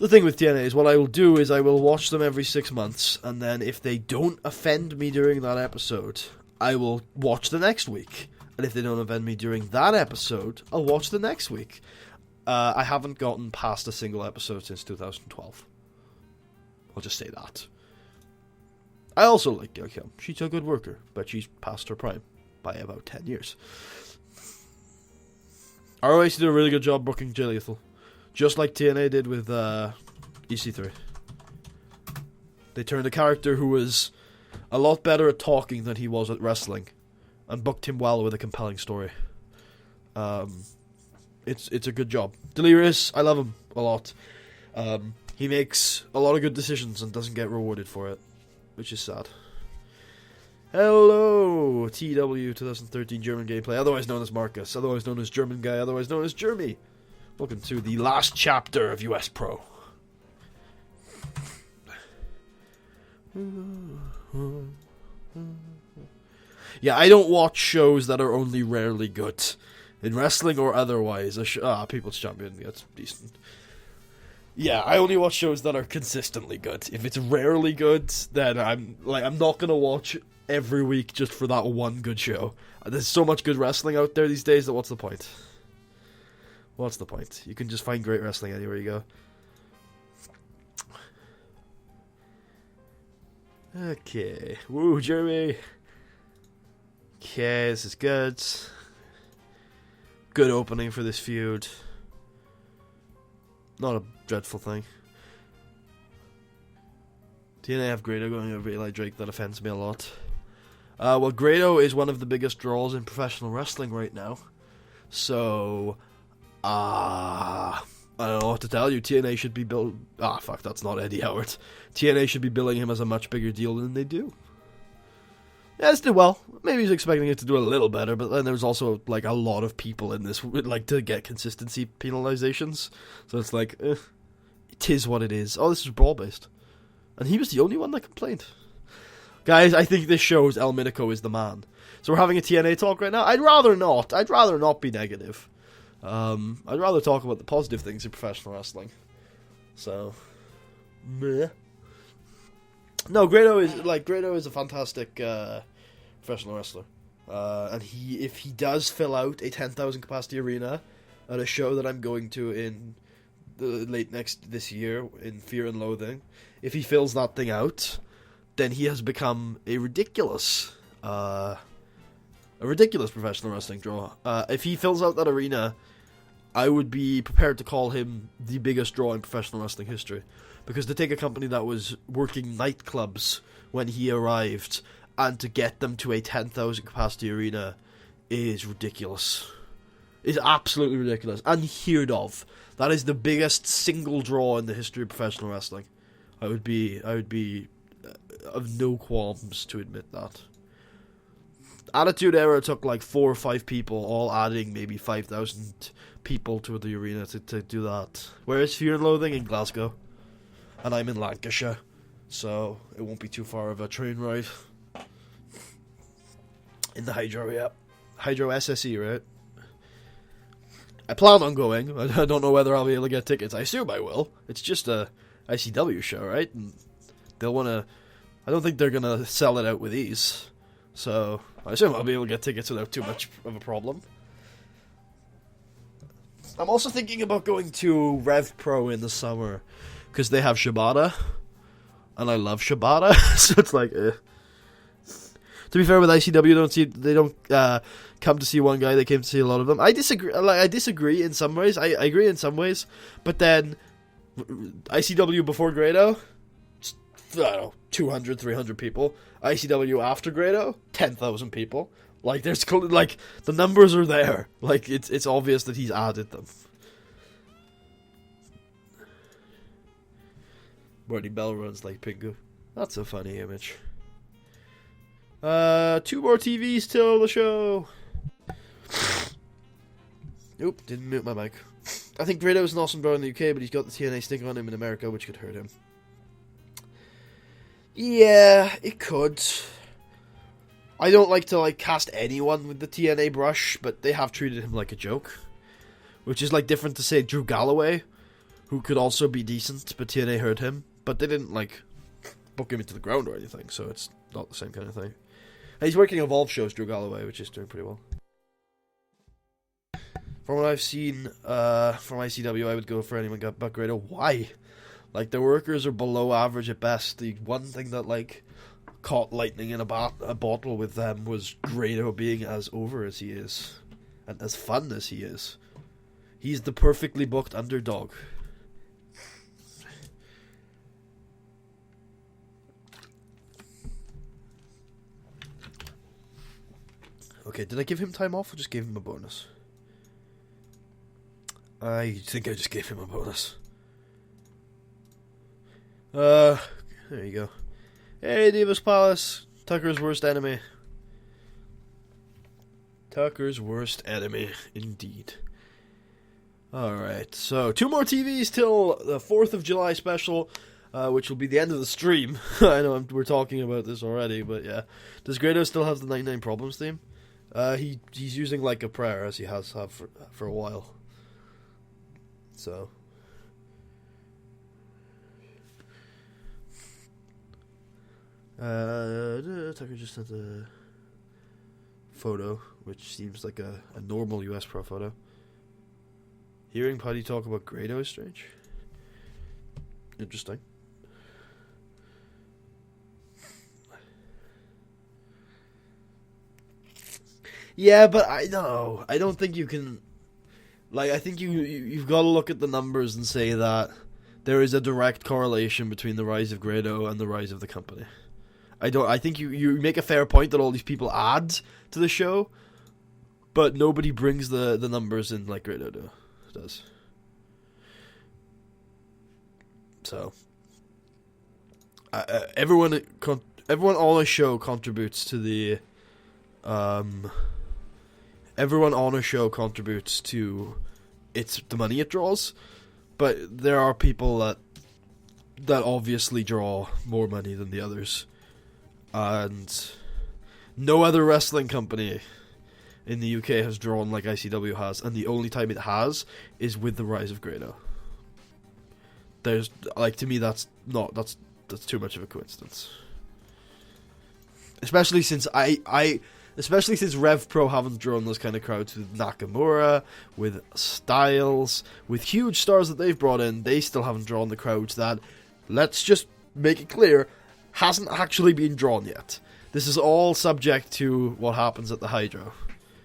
thing with TNA is what I will do is I will watch them every 6 months, and then if they don't offend me during that episode, I will watch the next week. And if they don't offend me during that episode, I'll watch the next week. I haven't gotten past a single episode since 2012. I'll just say that. I also like Gail Kim. She's a good worker, but she's past her prime by about 10 years. ROH did a really good job booking Jay Lethal. Just like TNA did with EC3. They turned a character who was a lot better at talking than he was at wrestling, and booked him well with a compelling story. It's a good job. Delirious, I love him a lot. He makes a lot of good decisions and doesn't get rewarded for it, which is sad. Hello, TEW2013 German gameplay, otherwise known as Marcus, otherwise known as German Guy, otherwise known as Jeremy. Welcome to the last chapter of US Pro. Yeah, I don't watch shows that are only rarely good. In wrestling or otherwise, People's Champion, that's decent. Yeah, I only watch shows that are consistently good. If it's rarely good, then I'm not gonna watch every week just for that one good show. There's so much good wrestling out there these days that what's the point? What's the point? You can just find great wrestling anywhere you go. Okay. Woo, Jeremy. Okay, this is good. Good opening for this feud. Not a dreadful thing. TNA have Grado going over Eli Drake. That offends me a lot. Well, Grado is one of the biggest draws in professional wrestling right now. So, I don't know what to tell you. TNA should be that's not Eddie Howard. TNA should be billing him as a much bigger deal than they do. Yeah, it's did well. Maybe he's expecting it to do a little better, but then there's also, like, a lot of people in this, like, to get consistency penalizations. So it's like, it is what it is. Oh, this is brawl-based. And he was the only one that complained. Guys, I think this shows El Mitico is the man. So we're having a TNA talk right now? I'd rather not. I'd rather not be negative. I'd rather talk about the positive things in professional wrestling. So, meh. No, Grado is a fantastic professional wrestler, and if he does fill out a 10,000 capacity arena at a show that I'm going to in the this year in Fear and Loathing, if he fills that thing out, then he has become a ridiculous professional wrestling draw. If he fills out that arena, I would be prepared to call him the biggest draw in professional wrestling history. Because to take a company that was working nightclubs when he arrived and to get them to a 10,000 capacity arena is ridiculous. It's absolutely ridiculous. Unheard of. That is the biggest single draw in the history of professional wrestling. I would be of no qualms to admit that. Attitude Era took like 4 or 5 people, all adding maybe 5,000 people to the arena to do that. Where is Fear and Loathing? In Glasgow. And I'm in Lancashire, so it won't be too far of a train ride. In the Hydro, yeah. Hydro SSE, right? I plan on going. I don't know whether I'll be able to get tickets. I assume I will. It's just a ICW show, right? And they'll want to... I don't think they're going to sell it out with ease. So, I assume I'll be able to get tickets without too much of a problem. I'm also thinking about going to Rev Pro in the summer. Because they have Shibata, and I love Shibata, so it's like, To be fair, with ICW, they don't come to see one guy; they came to see a lot of them. I disagree. I disagree in some ways. I agree in some ways, but then ICW before Grado, I don't know, 200, 300 people. ICW after Grado, 10,000 people. Like there's the numbers are there. Like it's obvious that he's added them. Marty Bell runs like Pingu. That's a funny image. 2 more TVs till the show. Oop, didn't mute my mic. I think Grado is an awesome drawer in the UK, but he's got the TNA sticker on him in America, which could hurt him. Yeah, it could. I don't like to cast anyone with the TNA brush, but they have treated him like a joke. Which is different to say Drew Galloway, who could also be decent, but TNA hurt him. But they didn't book him into the ground or anything, so it's not the same kind of thing. And he's working Evolve shows, Drew Galloway, which is doing pretty well. From what I've seen from ICW, I would go for anyone but Grado. Why? Their workers are below average at best. The one thing that caught lightning in a bottle with them was Grado being as over as he is, and as fun as he is. He's the perfectly booked underdog. Okay, did I give him time off or just gave him a bonus? I think I just gave him a bonus. There you go. Hey, Divas Palace. Tucker's worst enemy. Tucker's worst enemy, indeed. Alright, so 2 more TVs till the 4th of July special, which will be the end of the stream. I know we're talking about this already, but yeah. Does Grado still have the 99 Problems theme? He's using a prayer, as he has for a while. So. Tucker just sent a photo, which seems like a normal US Pro photo. Hearing Putty talk about Grado is strange. Interesting. Yeah, but I don't think you can. I think you've got to look at the numbers and say that there is a direct correlation between the rise of Grado and the rise of the company. I think you make a fair point that all these people add to the show, but nobody brings the numbers in like Grado does. So everyone on a show contributes to the everyone on a show contributes to the money it draws, but there are people that obviously draw more money than the others, and no other wrestling company in the UK has drawn like ICW has, and the only time it has is with the rise of Grado. There's to me that's too much of a coincidence. Especially since especially since Rev Pro haven't drawn those kind of crowds with Nakamura, with Styles, with huge stars that they've brought in. They still haven't drawn the crowds that, let's just make it clear, hasn't actually been drawn yet. This is all subject to what happens at the Hydro.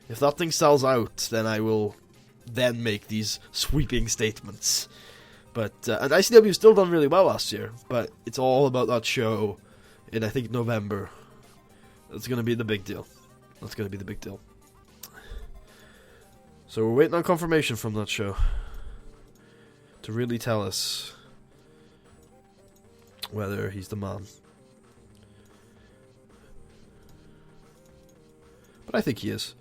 If that thing sells out, then I will then make these sweeping statements. But and ICW still done really well last year, but it's all about that show in, I think, November. That's going to be the big deal. That's going to be the big deal. So we're waiting on confirmation from that show to really tell us whether he's the man. But I think he is.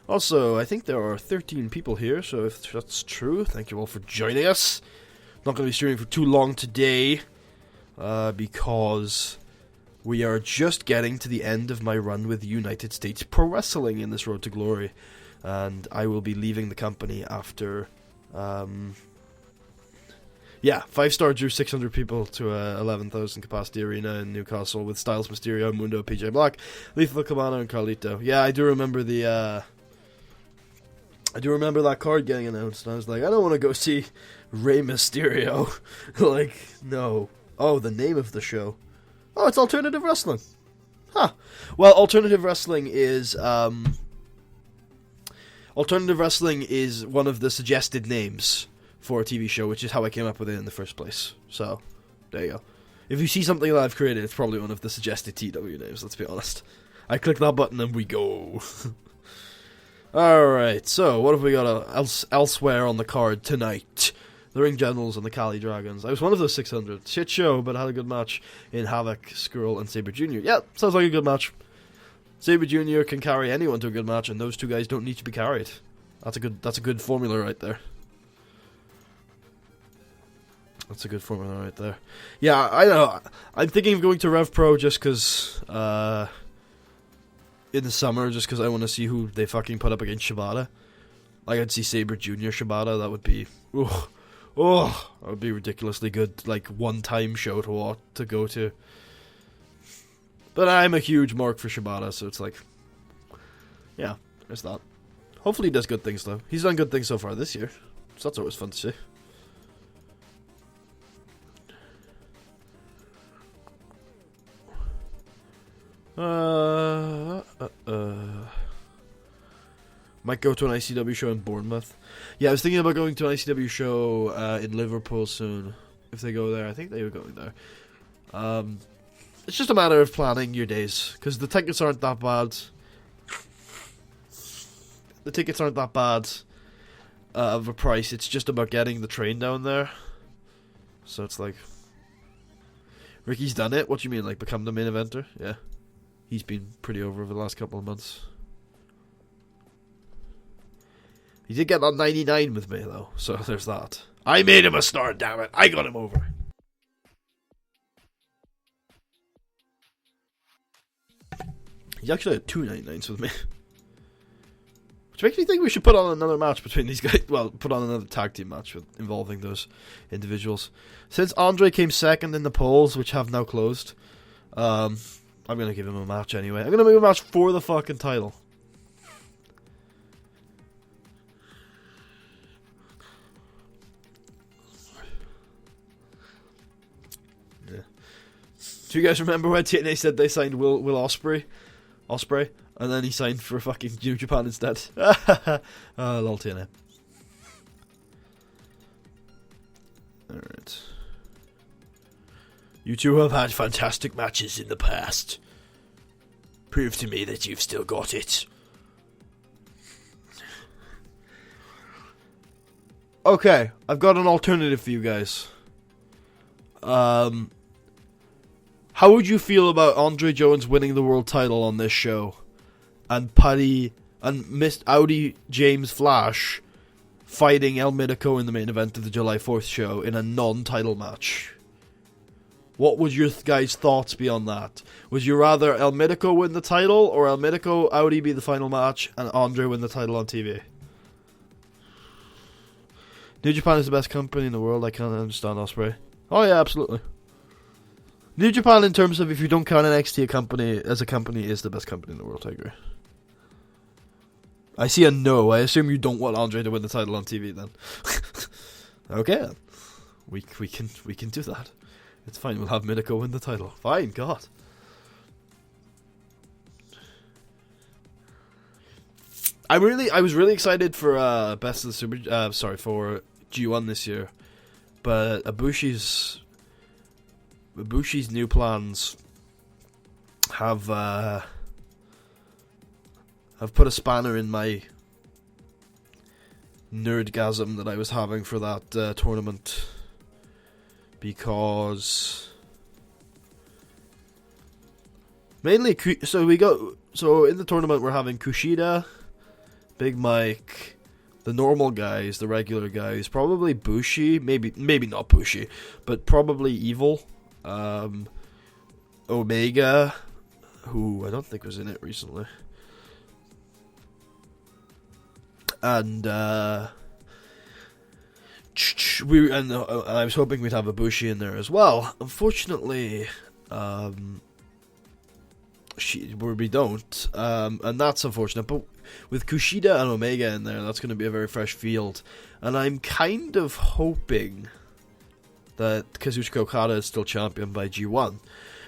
Also, I think there are 13 people here, so if that's true, thank you all for joining us. Not going to be streaming for too long today, because we are just getting to the end of my run with United States Pro Wrestling in this Road to Glory, and I will be leaving the company after, 5-star drew 600 people to a 11,000 capacity arena in Newcastle with Styles, Mysterio, Mundo, PJ Black, Lethal Cabana, and Carlito. Yeah, I do remember that card getting announced, and I was like, I don't want to go see Rey Mysterio. No. Oh, the name of the show. Oh, it's alternative wrestling. Huh. Well, alternative wrestling is one of the suggested names for a TV show, which is how I came up with it in the first place. So, there you go. If you see something that I've created, it's probably one of the suggested TW names, let's be honest. I click that button and we go. Alright, so what have we got elsewhere on the card tonight? The Ring Generals and the Cali Dragons. I was one of those 600. Shit show, but I had a good match in Havoc, Skrull, and Sabre Jr. Yeah, sounds like a good match. Sabre Jr. can carry anyone to a good match, and those two guys don't need to be carried. That's a good formula right there. That's a good formula right there. Yeah, I know. I'm thinking of going to Rev Pro just because, in the summer, just because I want to see who they fucking put up against Shibata. Like, I'd see Sabre Jr. Shibata. That would be, that would be ridiculously good. Like, one-time show to go to. But I'm a huge mark for Shibata, so it's like, yeah, there's that. Hopefully he does good things, though. He's done good things so far this year, so that's always fun to see. Might go to an ICW show in Bournemouth. Yeah, I was thinking about going to an ICW show in Liverpool soon. If they go there, I think they were going there. It's just a matter of planning your days, because the tickets aren't that bad. The tickets aren't that bad of a price. It's just about getting the train down there. So it's like, Ricky's done it. What do you mean, like become the main eventer? Yeah, he's been pretty over the last couple of months. He did get on 99 with me though, so there's that. I made him a star, damn it! I got him over. He actually had 2 99s with me. Which makes me think we should put on another match between these guys. Well, put on another tag team match involving those individuals. Since Andre came second in the polls, which have now closed, I'm going to give him a match anyway. I'm going to make a match for the fucking title. Yeah. Do you guys remember when TNA said they signed Will Ospreay? And then he signed for fucking New Japan instead. Lol TNA. Alright. You two have had fantastic matches in the past. Prove to me that you've still got it. Okay, I've got an alternative for you guys. How would you feel about Andre Jones winning the world title on this show? And Paddy and Miss Audi James Flash fighting El Mitico in the main event of the July 4th show in a non-title match. What would your guys' thoughts be on that? Would you rather El Mitico win the title, or El Mitico Audi be the final match and Andre win the title on TV? New Japan is the best company in the world. I can't understand Ospreay. Oh yeah, absolutely. New Japan, in terms of if you don't count NXT as a company, is the best company in the world. I agree. I see a no. I assume you don't want Andre to win the title on TV then. Okay, we can do that. It's fine. We'll have Mitico win the title. Fine, God. I was really excited for Best of the Super. For G1 this year, but Ibushi's new plans have put a spanner in my nerdgasm that I was having for that tournament, because mainly so in the tournament we're having Kushida, Big Mike, the normal guys, the regular guys, probably Bushi, maybe not Bushi, but probably Evil, Omega, who I don't think was in it recently, and I was hoping we'd have Ibushi in there as well. Unfortunately, we don't, and that's unfortunate. But with Kushida and Omega in there, that's going to be a very fresh field, and I'm kind of hoping that Kazuchika Okada is still champion by G1.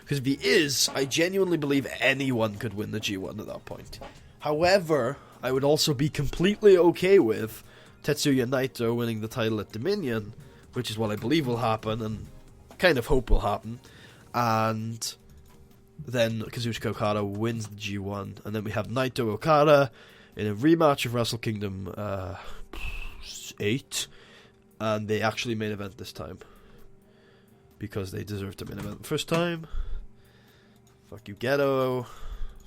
Because if he is, I genuinely believe anyone could win the G1 at that point. However, I would also be completely okay with Tetsuya Naito winning the title at Dominion, which is what I believe will happen, and kind of hope will happen. And then Kazuchika Okada wins the G1, and then we have Naito Okada in a rematch of Wrestle Kingdom 8, And they actually main event this time. Because they deserve to main event the first time. Fuck you, Ghetto,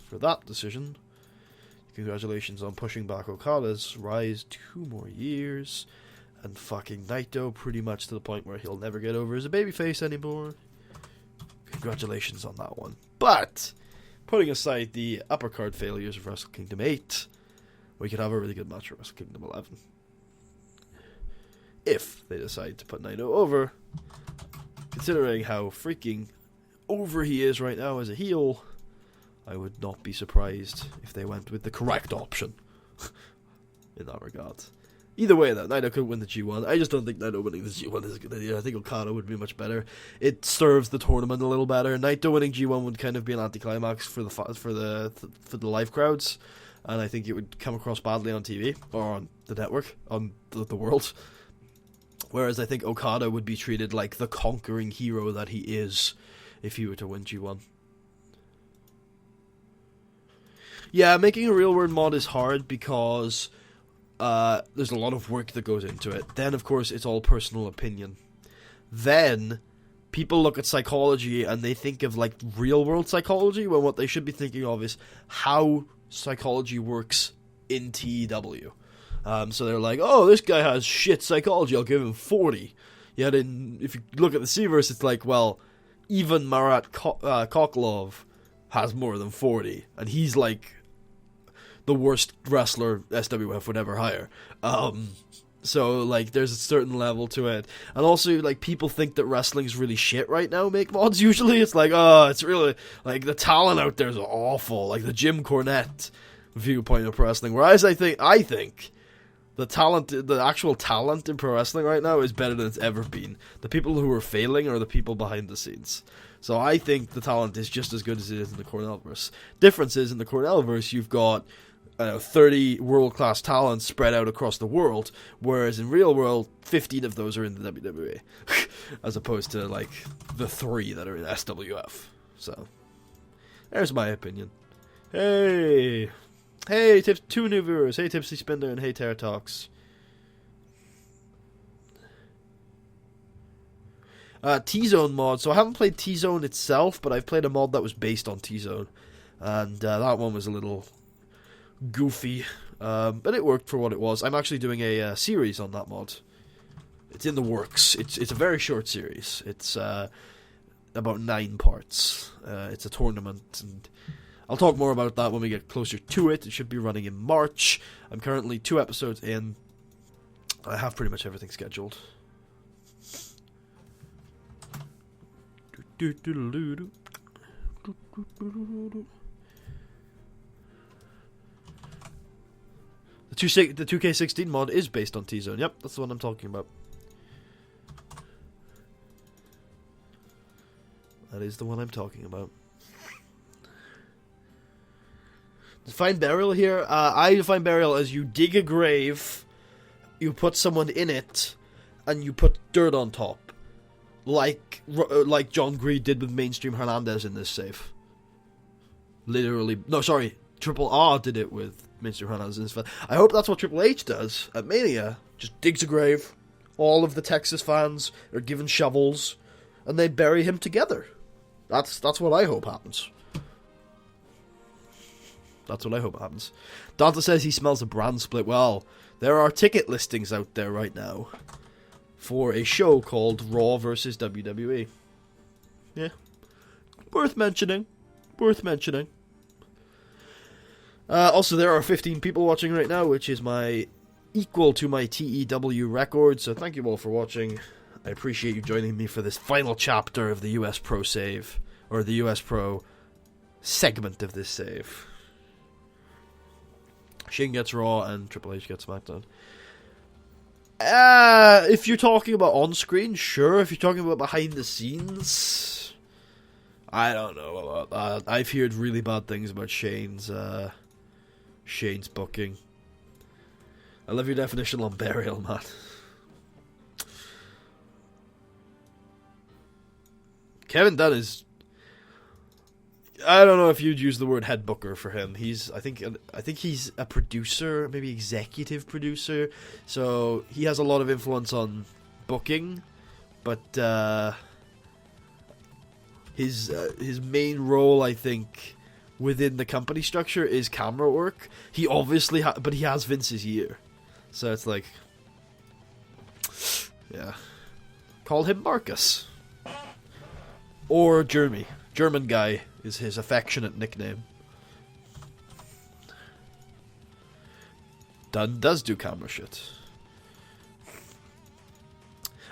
for that decision. Congratulations on pushing back Okada's rise 2 more years. And fucking Naito pretty much to the point where he'll never get over as a babyface anymore. Congratulations on that one. But, putting aside the upper card failures of Wrestle Kingdom 8, we could have a really good match at Wrestle Kingdom 11. If they decide to put Naito over, considering how freaking over he is right now as a heel, I would not be surprised if they went with the correct option in that regard. Either way, though, Naito could win the G1. I just don't think Naito winning the G1 is a good idea. I think Okada would be much better. It serves the tournament a little better. Naito winning G1 would kind of be an anticlimax for the live crowds, and I think it would come across badly on TV or on the network, on the world. Whereas I think Okada would be treated like the conquering hero that he is if he were to win G1. Yeah, making a real world mod is hard because there's a lot of work that goes into it. Then, of course, it's all personal opinion. Then, people look at psychology and they think of, like, real-world psychology, when what they should be thinking of is how psychology works in TEW. So they're like, oh, this guy has shit psychology, I'll give him 40. Yet, if you look at the Seaverse, it's like, well, even Marat Koklov has more than 40. And he's, like, the worst wrestler SWF would ever hire. So, like, there's a certain level to it. And also, like, people think that wrestling's really shit right now, make mods, usually. It's like, oh, it's really, like, the talent out there is awful. Like, the Jim Cornette viewpoint of pro wrestling. Whereas I think the actual talent in pro wrestling right now is better than it's ever been. The people who are failing are the people behind the scenes. So I think the talent is just as good as it is in the Cornellverse. Difference is, in the Cornellverse, you've got 30 world-class talents spread out across the world, whereas in real world, 15 of those are in the WWE, as opposed to, like, the 3 that are in SWF. So, there's my opinion. Hey, 2 new viewers. Hey, Tipsy Spinner, and hey, Terra Talks. T-Zone mod. So I haven't played T-Zone itself, but I've played a mod that was based on T-Zone, and that one was a little goofy, but it worked for what it was. I'm actually doing a series on that mod. It's in the works. It's a very short series. It's about 9 parts. It's a tournament, and I'll talk more about that when we get closer to it. It should be running in March. I'm currently 2 episodes in. I have pretty much everything scheduled. The 2K16 mod is based on T-Zone. Yep, that's the one I'm talking about. That is the one I'm talking about. Define burial here. I define burial as you dig a grave, you put someone in it, and you put dirt on top, like John Greed did with Mainstream Hernandez in this save. Literally, no, sorry, Triple R did it with Mainstream Hernandez in this. I hope that's what Triple H does at Mania. Just digs a grave. All of the Texas fans are given shovels, and they bury him together. That's what I hope happens. That's what I hope happens. Dante says he smells a brand split. Well, there are ticket listings out there right now for a show called Raw vs. WWE. Yeah. Worth mentioning. Also, there are 15 people watching right now, which is equal to my TEW record, so thank you all for watching. I appreciate you joining me for this final chapter of the US Pro save, or the US Pro segment of this save. Shane gets Raw and Triple H gets SmackDown. If you're talking about on-screen, sure. If you're talking about behind the scenes, I don't know about that. I've heard really bad things about Shane's booking. I love your definition on burial, man. Kevin Dunn is... I don't know if you'd use the word head booker for him. I think he's a producer, maybe executive producer. So he has a lot of influence on booking, but his main role, I think, within the company structure is camera work. He obviously, but he has Vince's ear, so it's like, yeah, call him Marcus or Jeremy. German guy is his affectionate nickname. Dunn does do camera shit.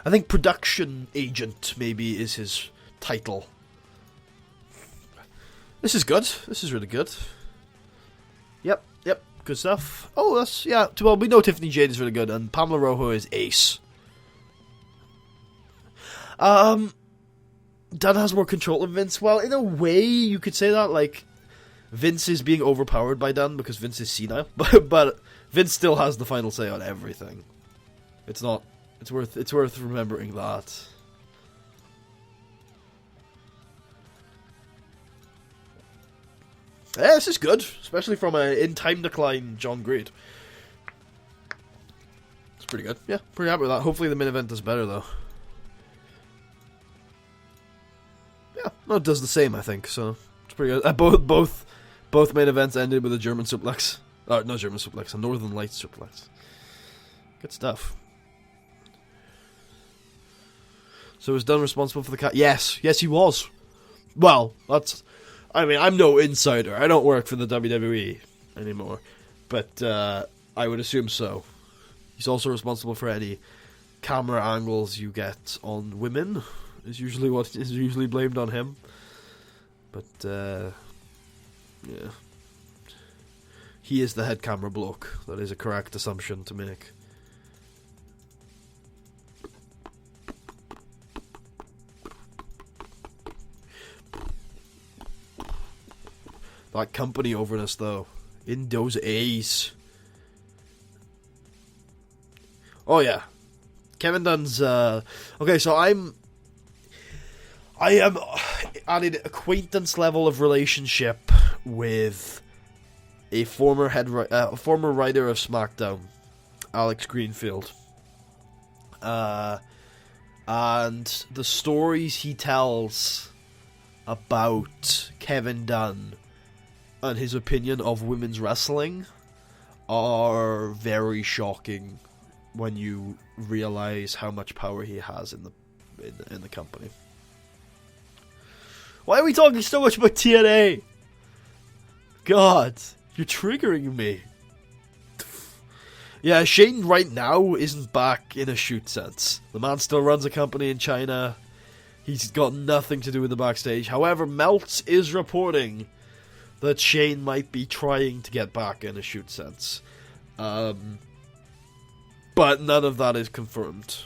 I think production agent maybe is his title. This is good. This is really good. Yep, good stuff. Oh, that's, yeah, well, we know Tiffany Jade is really good, and Pamela Rojo is ace. Dunn has more control than Vince. Well, in a way, you could say that, like, Vince is being overpowered by Dunn because Vince is senile, but Vince still has the final say on everything. It's worth remembering that. Yeah, this is good, especially from an in-time decline John Greed. It's pretty good. Yeah, pretty happy with that. Hopefully the main event does better, though. Yeah, no, it does the same, I think, so it's pretty good. Both main events ended with a German suplex. No German suplex, a Northern Lights suplex. Good stuff. So was Dunn responsible for the cat? Yes, he was. Well, that's... I mean, I'm no insider. I don't work for the WWE anymore. But I would assume so. He's also responsible for any camera angles you get on women. Is usually what is usually blamed on him. But, yeah. He is the head camera bloke. That is a correct assumption to make. That company overness, though. In those A's. Oh, yeah. Kevin Dunn's... Okay, so I am at an acquaintance level of relationship with a former writer of SmackDown, Alex Greenfield. And the stories he tells about Kevin Dunn and his opinion of women's wrestling are very shocking when you realize how much power he has in the company. Why are we talking so much about TNA? God, you're triggering me. Yeah, Shane right now isn't back in a shoot sense. The man still runs a company in China. He's got nothing to do with the backstage. However, Meltz is reporting that Shane might be trying to get back in a shoot sense. But none of that is confirmed.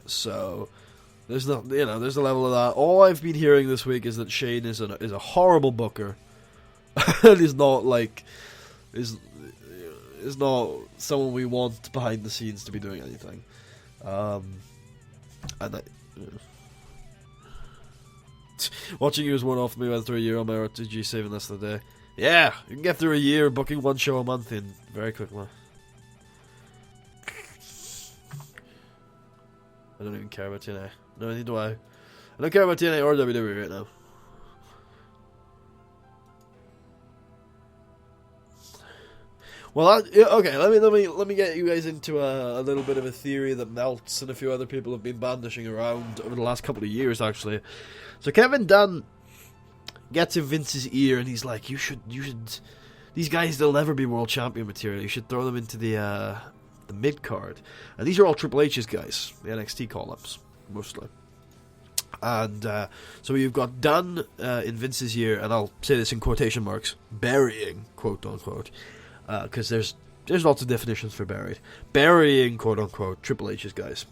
So there's there's a level of that. All I've been hearing this week is that Shane is a horrible booker. And he's not is not someone we want behind the scenes to be doing anything. Watching you was one off me went through a year on my RTG saving less than a day. Yeah, you can get through a year booking one show a month in very quickly. I don't even care about TNA. No, neither do I. I don't care about TNA or WWE right now. Well, okay. Let me get you guys into a little bit of a theory that Meltz and a few other people have been bandishing around over the last couple of years, actually. So Kevin Dunn gets in Vince's ear, and he's like, "You should. These guys, they'll never be world champion material. You should throw them into the mid card." And these are all Triple H's guys, the NXT call-ups mostly. And so you've got Dunn in Vince's ear, and I'll say this in quotation marks, burying, quote unquote. Because there's lots of definitions for burying, quote unquote, Triple H's guys.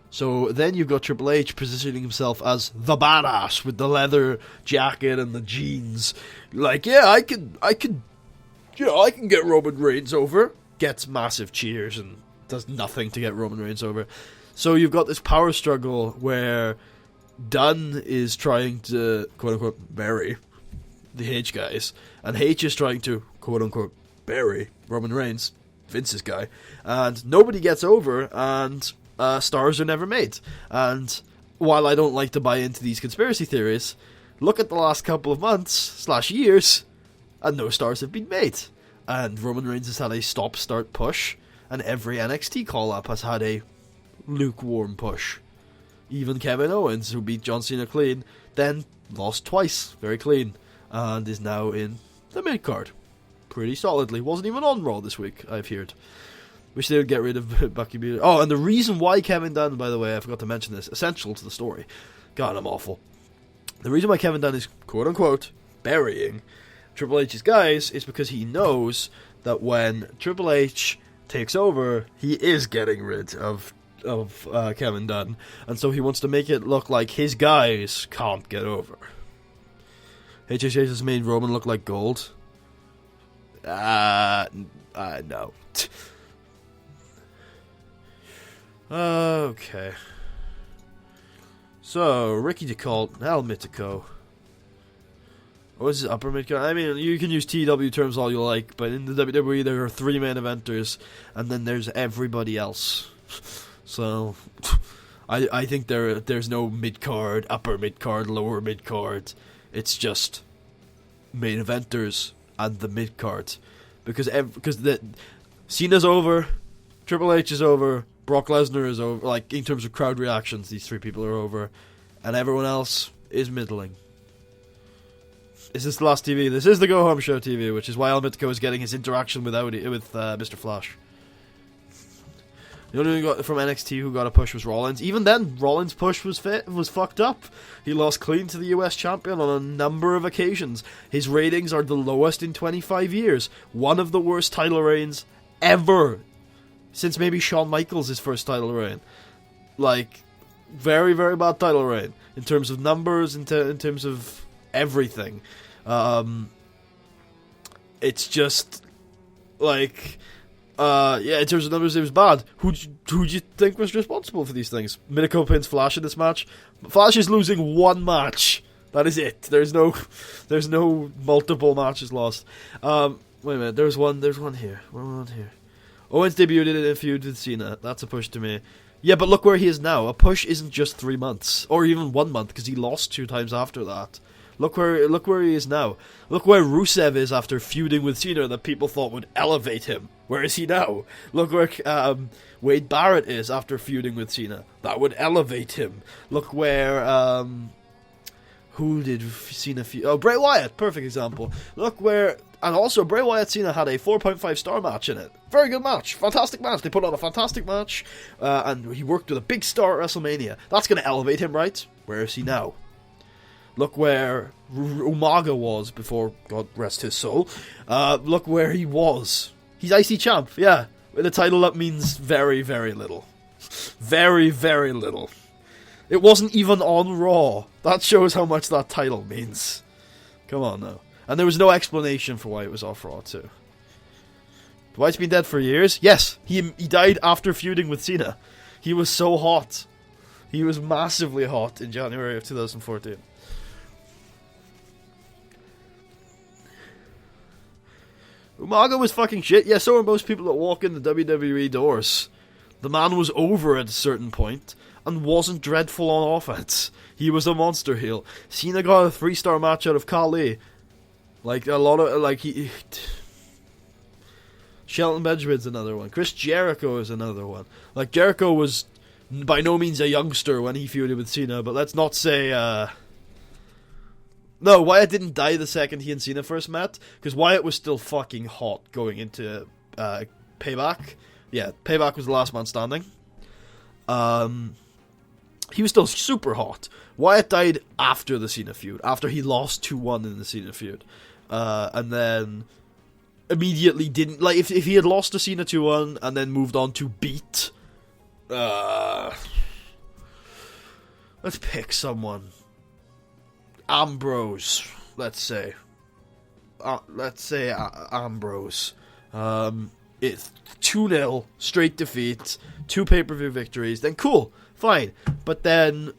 So then you've got Triple H positioning himself as the badass with the leather jacket and the jeans. Like, yeah, I can get Roman Reigns over. Gets massive cheers and does nothing to get Roman Reigns over. So you've got this power struggle where Dunn is trying to, quote unquote, bury the H guys, and H is trying to, quote unquote, bury Roman Reigns. Vince's guy, and nobody gets over, and stars are never made. And while I don't like to buy into these conspiracy theories, look at the last couple of months / years, and no stars have been made. And Roman Reigns has had a stop-start push, and every NXT call-up has had a lukewarm push. Even Kevin Owens, who beat John Cena clean, then lost twice, very clean, and is now in the mid-card. Pretty solidly. Wasn't even on Raw this week, I've heard. Wish they would get rid of Bucky Beater. Oh, and the reason why Kevin Dunn, by the way, I forgot to mention this, essential to the story. God, I'm awful. The reason why Kevin Dunn is, quote-unquote, burying Triple H's guys is because he knows that when Triple H takes over, he is getting rid of Kevin Dunn. And so he wants to make it look like his guys can't get over. HHH has made Roman look like gold. No. Okay. So, Ricky DeColt, El Mitico. What is it, upper mid-card? I mean, you can use TEW terms all you like, but in the WWE there are 3 main eventers, and then there's everybody else. So, I think there's no mid-card, upper mid-card, lower mid-card. It's just main eventers and the mid-card. Because Cena's over, Triple H is over, Brock Lesnar is over. Like, in terms of crowd reactions, these 3 people are over, and everyone else is middling. Is this the last TV? This is the Go Home Show TV, which is why El Mitico is getting his interaction with Mr. Flash. The only one who got from NXT who got a push was Rollins. Even then, Rollins' push was fucked up. He lost clean to the US champion on a number of occasions. His ratings are the lowest in 25 years. One of the worst title reigns ever. Since maybe Shawn Michaels' first title reign. Like, very, very bad title reign. In terms of numbers, in terms of everything. It's just, like... in terms of numbers, it was bad. Who do you think was responsible for these things? Mitico pins Flash in this match. Flash is losing 1 match. That is it. There's no multiple matches lost. Wait a minute. There's one here. One here. Owens debuted in a feud with Cena. That's a push to me. Yeah, but look where he is now. A push isn't just 3 months, or even 1 month, because he lost 2 times after that. Look where he is now. Look where Rusev is after feuding with Cena that people thought would elevate him. Where is he now? Look where Wade Barrett is after feuding with Cena. That would elevate him. Look where who did Cena feud? Oh, Bray Wyatt, perfect example. Look where, and also Bray Wyatt Cena had a 4.5 star match in it. Very good match, fantastic match. They put on a fantastic match, and he worked with a big star at WrestleMania. That's going to elevate him, right? Where is he now? Look where Umaga was before, God rest his soul. Look where he was. He's IC champ, yeah. With a title that means very, very little. Very, very little. It wasn't even on Raw. That shows how much that title means. Come on now. And there was no explanation for why it was off Raw too. Dwight's been dead for years? Yes, he died after feuding with Cena. He was so hot. He was massively hot in January of 2014. Umaga was fucking shit. Yeah, so are most people that walk in the WWE doors. The man was over at a certain point and wasn't dreadful on offense. He was a monster heel. Cena got a 3-star match out of Khali. Like, a lot of, like, Shelton Benjamin's another one. Chris Jericho is another one. Like, Jericho was by no means a youngster when he feuded with Cena, but let's not say, No, Wyatt didn't die the second he and Cena first met, because Wyatt was still fucking hot going into Payback. Yeah, Payback was the last man standing. He was still super hot. Wyatt died after the Cena feud, after he lost 2-1 in the Cena feud. And then immediately didn't... Like, if he had lost to Cena 2-1 and then moved on to beat... let's pick someone. Ambrose, let's say. Ambrose. It's 2-0, straight defeat, 2 pay-per-view victories, then cool, fine. But then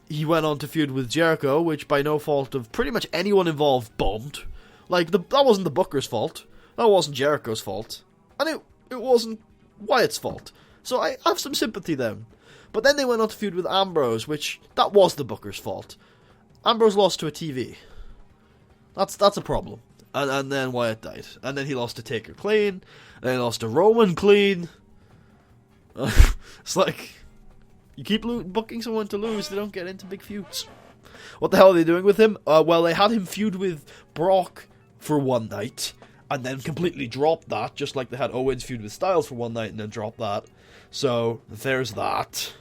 he went on to feud with Jericho, which by no fault of pretty much anyone involved bombed. Like, that wasn't the Booker's fault. That wasn't Jericho's fault. And It wasn't Wyatt's fault. So I have some sympathy then. But then they went on to feud with Ambrose, which, that was the booker's fault. Ambrose lost to a TV. That's a problem. And then Wyatt died. And then he lost to Taker clean. And then he lost to Roman clean. It's like, you keep booking someone to lose, they don't get into big feuds. What the hell are they doing with him? Well, they had him feud with Brock for one night, and then completely dropped that, just like they had Owens feud with Styles for one night and then dropped that. So, there's that.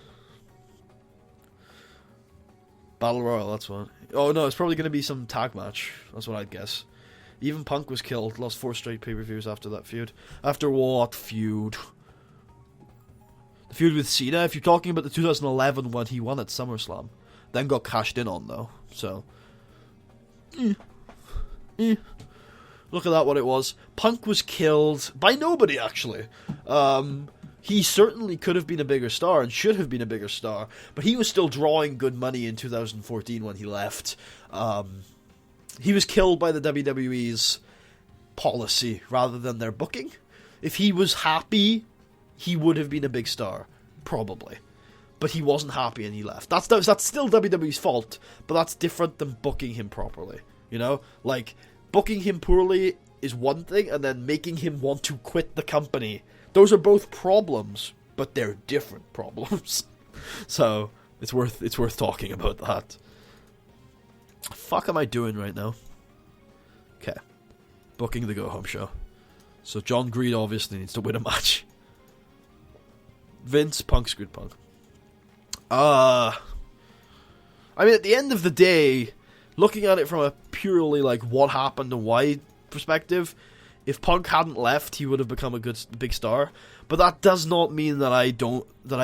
Battle Royal, that's one. Oh no, it's probably going to be some tag match. That's what I'd guess. Even Punk was killed, lost 4 straight pay-per-views after that feud. After what feud? The feud with Cena, if you're talking about the 2011 one, he won at SummerSlam. Then got cashed in on, though. So, look at that, what it was. Punk was killed by nobody, actually. He certainly could have been a bigger star and should have been a bigger star, but he was still drawing good money in 2014 when he left. He was killed by the WWE's policy rather than their booking. If he was happy, he would have been a big star, probably. But he wasn't happy and he left. That's still WWE's fault, but that's different than booking him properly. You know? Like, booking him poorly is one thing, and then making him want to quit the company. Those are both problems, but they're different problems. So, it's worth talking about that. Fuck am I doing right now? Okay. Booking the go-home show. So John Greed obviously needs to win a match. Vince, Punk screwed Punk. I mean, at the end of the day, looking at it from a purely, like, what happened and why perspective, if Punk hadn't left, he would have become a big star. But that does not mean that I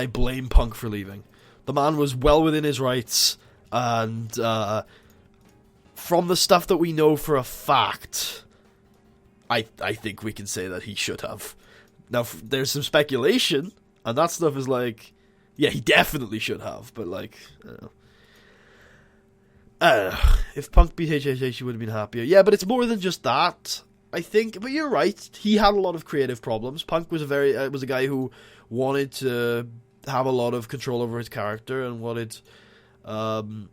blame Punk for leaving. The man was well within his rights, and from the stuff that we know for a fact, I think we can say that he should have. Now, there's some speculation, and that stuff is like, yeah, he definitely should have, but like, I don't know. If Punk beat HHH, he would have been happier. Yeah, but it's more than just that, I think. But you're right, he had a lot of creative problems. Punk was a guy who wanted to have a lot of control over his character and wanted to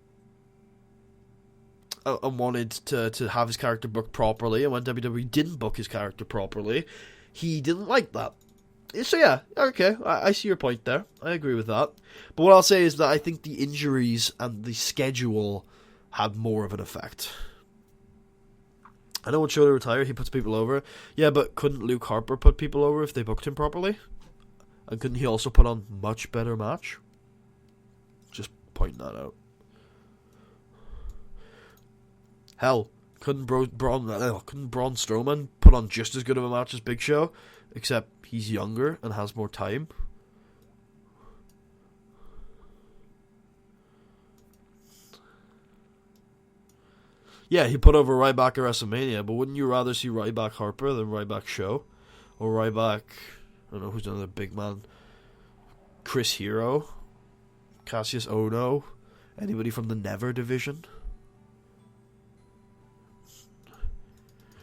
have his character booked properly, and when WWE didn't book his character properly, he didn't like that. So yeah, okay, I see your point there. I agree with that. But what I'll say is that I think the injuries and the schedule had more of an effect. I know when Shota retired, he puts people over. Yeah, but couldn't Luke Harper put people over if they booked him properly? And couldn't he also put on much better match? Just pointing that out. Hell, couldn't Braun Strowman put on just as good of a match as Big Show? Except he's younger and has more time. Yeah, he put over Ryback at WrestleMania, but wouldn't you rather see Ryback Harper than Ryback Show? Or Ryback, I don't know who's another big man. Chris Hero? Cassius Ohno? Anybody from the Never division?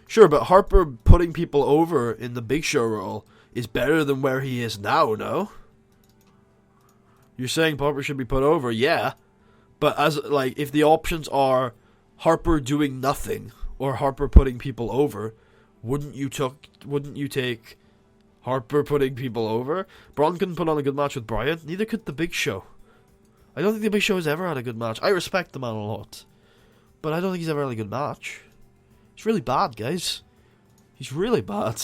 Sure, but Harper putting people over in the Big Show role is better than where he is now, no? You're saying Harper should be put over, yeah. But as like, if the options are Harper doing nothing or Harper putting people over, wouldn't you take Harper putting people over? Braun couldn't put on a good match with Bryan. Neither could the Big Show. I don't think the Big Show has ever had a good match. I respect the man a lot, but I don't think he's ever had a good match. He's really bad, guys. He's really bad.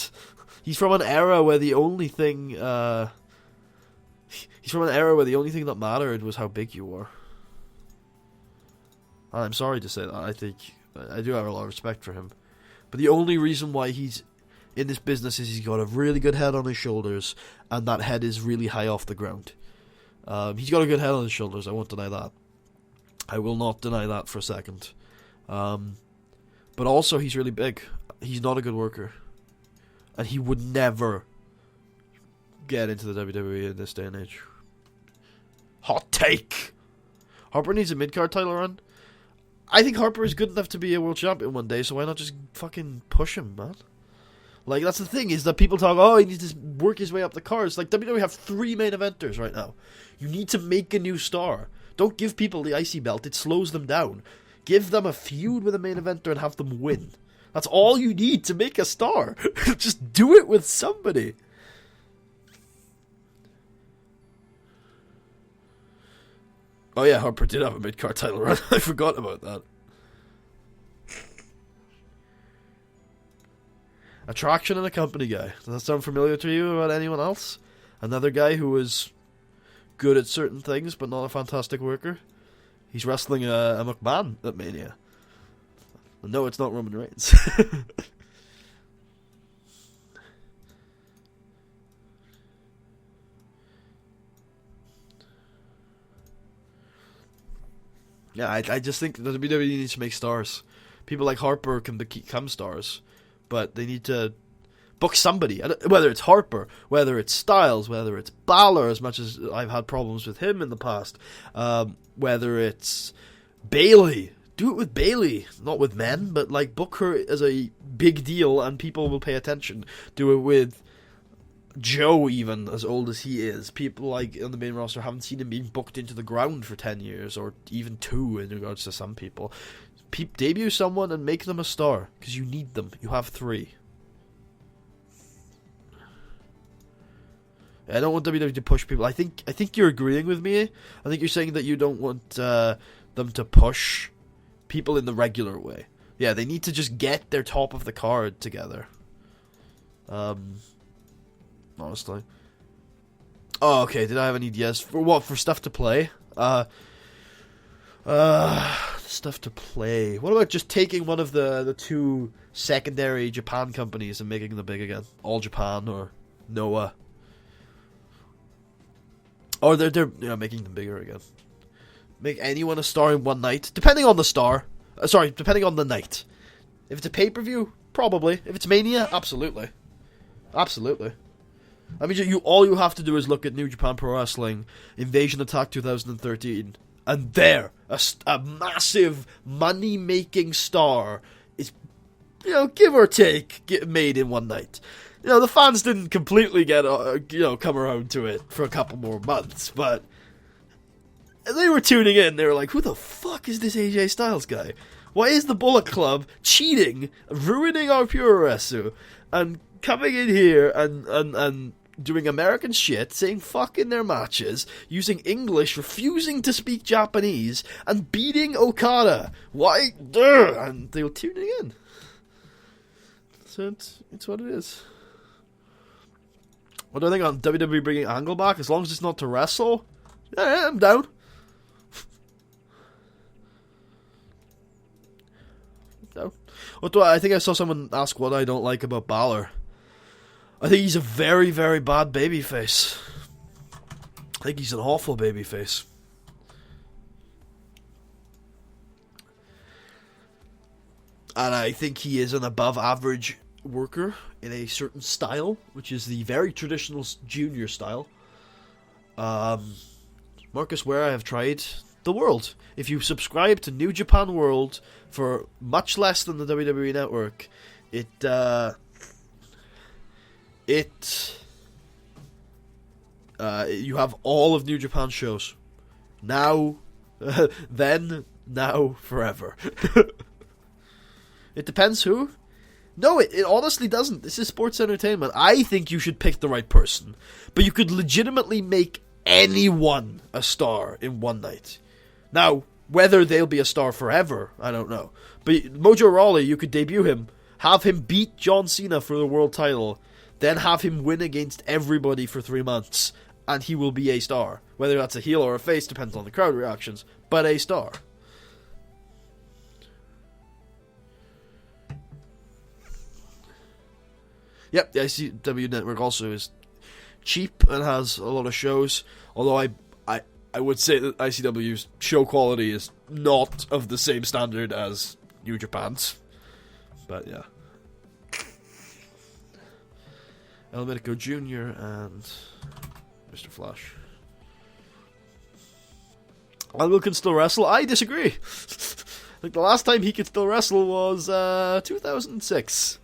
He's from an era where the only thing that mattered was how big you were. And I'm sorry to say that. I think I do have a lot of respect for him, but the only reason why he's in this business is he's got a really good head on his shoulders, and that head is really high off the ground. He's got a good head on his shoulders. I won't deny that. I will not deny that for a second. But also, he's really big. He's not a good worker. And he would never get into the WWE in this day and age. Hot take! Harper needs a mid-card title run. I think Harper is good enough to be a world champion one day, so why not just fucking push him, man? Like, that's the thing, is that people talk, oh, he needs to work his way up the cards. Like, WWE have 3 main eventers right now. You need to make a new star. Don't give people the IC belt, it slows them down. Give them a feud with a main eventer and have them win. That's all you need to make a star. Just do it with somebody. Oh yeah, Harper did have a mid-card title run. I forgot about that. Attraction and a company guy. Does that sound familiar to you about anyone else? Another guy who was good at certain things, but not a fantastic worker? He's wrestling a McMahon at Mania. No, it's not Roman Reigns. Yeah, I just think that the WWE needs to make stars. People like Harper can become stars, but they need to book somebody. Whether it's Harper, whether it's Styles, whether it's Balor, as much as I've had problems with him in the past, whether it's Bayley. Do it with Bayley, not with men, but like book her as a big deal and people will pay attention. Do it with Joe, even as old as he is. People like on the main roster haven't seen him being booked into the ground for 10 years, or even 2 in regards to some people. Debut someone and make them a star, because you need them. You have 3. I don't want WWE to push people. I think you're agreeing with me. I think you're saying that you don't want them to push people in the regular way. Yeah, they need to just get their top of the card together. Honestly. Oh, okay. Did I have any yes for what? For stuff to play? Stuff to play. What about just taking one of the 2 secondary Japan companies and making them big again? All Japan or Noah. Or they're making them bigger again. Make anyone a star in one night, depending on the star. Depending on the night. If it's a pay-per-view, probably. If it's Mania, absolutely. Absolutely. I mean, all you have to do is look at New Japan Pro Wrestling, Invasion Attack 2013, and there, a massive money-making star is, give or take, made in one night. The fans didn't completely get, come around to it for a couple more months, but they were tuning in. They were like, who the fuck is this AJ Styles guy? Why is the Bullet Club cheating, ruining our Puroresu, and coming in here and doing American shit, saying fuck in their matches, using English, refusing to speak Japanese, and beating Okada? Why? And they were tuning in. So it's what it is. What do I think on WWE bringing Angle back? As long as it's not to wrestle, yeah, I'm down. No. I think I saw someone ask what I don't like about Balor. I think he's a very, very bad babyface. I think he's an awful babyface. And I think he is an above average worker in a certain style, which is the very traditional junior style. Marcus Ware, I have tried the world. If you subscribe to New Japan World for much less than the WWE Network, you have all of New Japan shows. Now, then, now, forever. It depends who. No, it honestly doesn't. This is sports entertainment. I think you should pick the right person. But you could legitimately make anyone a star in one night. Now, whether they'll be a star forever, I don't know. But Mojo Rawley, you could debut him, have him beat John Cena for the world title, then have him win against everybody for 3 months, and he will be a star. Whether that's a heel or a face depends on the crowd reactions, but a star. Yep, the ICW Network also is cheap and has a lot of shows, although I would say that ICW's show quality is not of the same standard as New Japan's. But yeah. El Medico Jr. and Mr. Flash. Angle can still wrestle? I disagree. Like the last time he could still wrestle was 2006.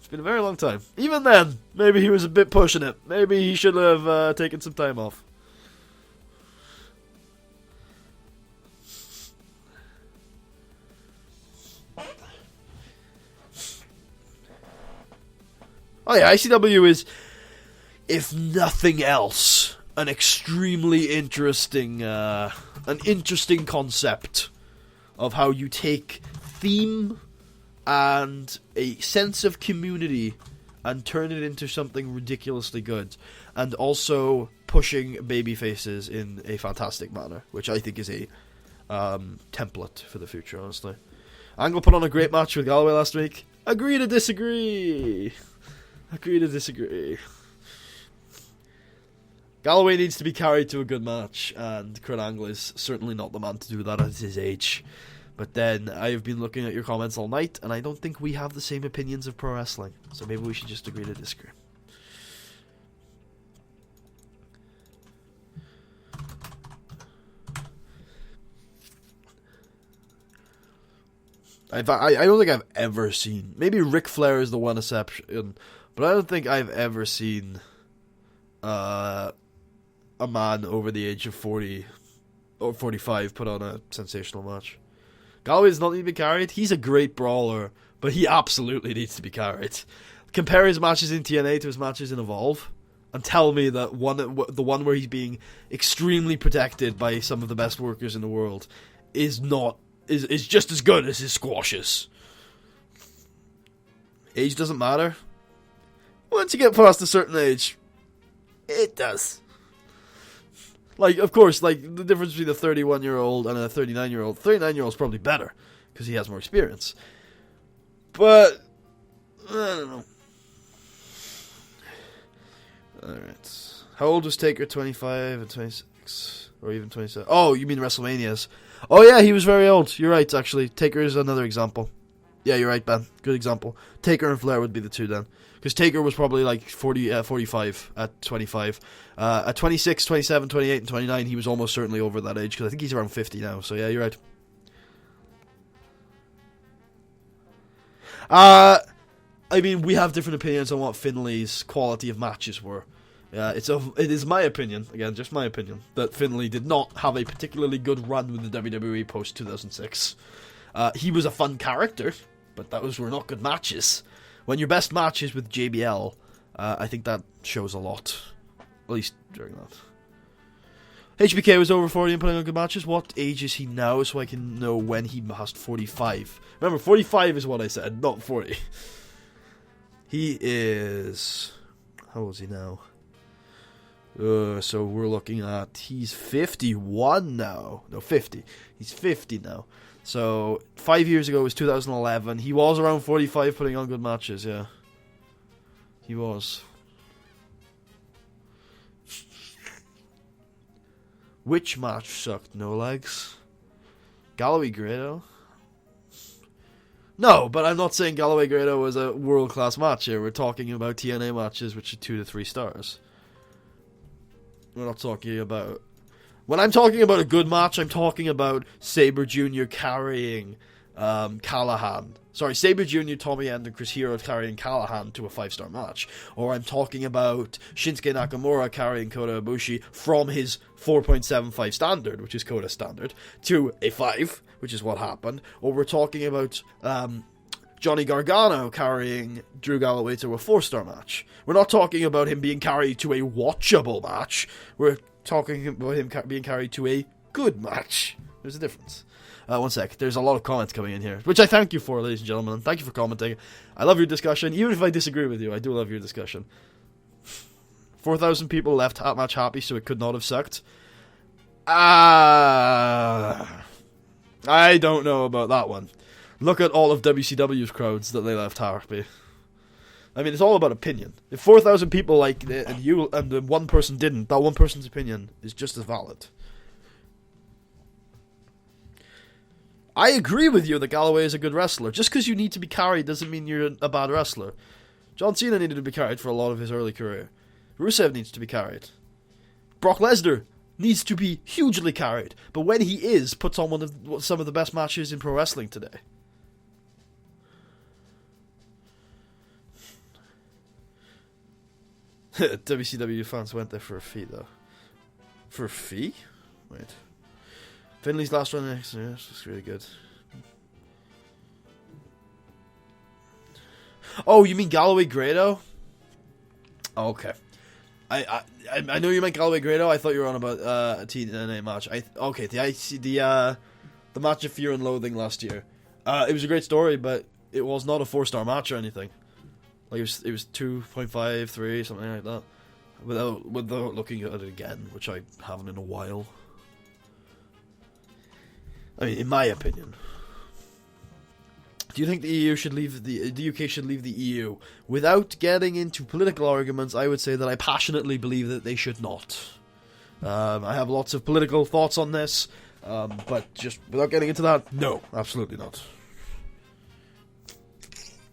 It's been a very long time. Even then, maybe he was a bit pushing it. Maybe he should have taken some time off. Oh yeah, ICW is, if nothing else, an extremely interesting, concept of how you take theme and a sense of community and turn it into something ridiculously good, and also pushing baby faces in a fantastic manner, which I think is a template for the future, honestly. Angle put on a great match with Galloway last week. Agree to disagree. Agree to disagree. Galloway needs to be carried to a good match, and Kurt Angle is certainly not the man to do that at his age. But then, I've been looking at your comments all night, and I don't think we have the same opinions of pro wrestling. So maybe we should just agree to disagree. I don't think I've ever seen... Maybe Ric Flair is the one exception, but I don't think I've ever seen a man over the age of 40 or 45 put on a sensational match. Galloway does not need to be carried. He's a great brawler, but he absolutely needs to be carried. Compare his matches in TNA to his matches in Evolve, and tell me that the one where he's being extremely protected by some of the best workers in the world is just as good as his squashes. Age doesn't matter. Once you get past a certain age, it does. Like, of course, like, the difference between a 31-year-old and a 39-year-old. 39-year-old's probably better, because he has more experience. But, I don't know. Alright. How old was Taker? 25 and 26? Or even 27? Oh, you mean WrestleManias. Oh yeah, he was very old. You're right, actually. Taker is another example. Yeah, you're right, Ben. Good example. Taker and Flair would be the two then. Because Taker was probably like 45 at 25. At 26, 27, 28, and 29, he was almost certainly over that age. Because I think he's around 50 now. So yeah, you're right. I mean, we have different opinions on what Finlay's quality of matches were. It is my opinion, again, just my opinion, that Finlay did not have a particularly good run with the WWE post-2006. He was a fun character, but those were not good matches. When your best match is with JBL, I think that shows a lot. At least during that. HBK was over 40 and putting on good matches. What age is he now, so I can know when he passed 45? Remember, 45 is what I said, not 40. He is... How old is he now? So we're looking at... He's 51 now. No, 50. He's 50 now. So, 5 years ago was 2011. He was around 45 putting on good matches, yeah. He was. Which match sucked? No legs? Galloway Grado? No, but I'm not saying Galloway Grado was a world-class match here. We're talking about TNA matches which are 2 to 3 stars. We're not talking about... When I'm talking about a good match, I'm talking about Sabre Jr. carrying Callahan. Sorry, Sabre Jr., Tommy End, and Chris Hero carrying Callahan to a 5-star match. Or I'm talking about Shinsuke Nakamura carrying Kota Ibushi from his 4.75 standard, which is Kota's standard, to a 5, which is what happened. Or we're talking about Johnny Gargano carrying Drew Galloway to a 4-star match. We're not talking about him being carried to a watchable match. We're talking about him being carried to a good match. There's a difference. One sec. There's a lot of comments coming in here, which I thank you for, ladies and gentlemen. Thank you for commenting. I love your discussion. Even if I disagree with you, I do love your discussion. 4,000 people left that match happy, so it could not have sucked. I don't know about that one. Look at all of WCW's crowds that they left happy. I mean, it's all about opinion. If 4,000 people liked it and one person didn't, that one person's opinion is just as valid. I agree with you that Galloway is a good wrestler. Just because you need to be carried doesn't mean you're a bad wrestler. John Cena needed to be carried for a lot of his early career. Rusev needs to be carried. Brock Lesnar needs to be hugely carried. But when he is, puts on some of the best matches in pro wrestling today. WCW fans went there for a fee, though. For a fee? Wait. Finley's last run next year. It's really good. Oh, you mean Galloway Grado? Oh, okay. I know you meant Galloway Grado. I thought you were on about a TNA match. The match of Fear and Loathing last year. It was a great story, but it was not a 4-star match or anything. Like it was 2.5, 3, something like that. Without looking at it again, which I haven't in a while. I mean, in my opinion. Do you think the EU should leave the UK should leave the EU? Without getting into political arguments, I would say that I passionately believe that they should not. I have lots of political thoughts on this, but just without getting into that, no, absolutely not.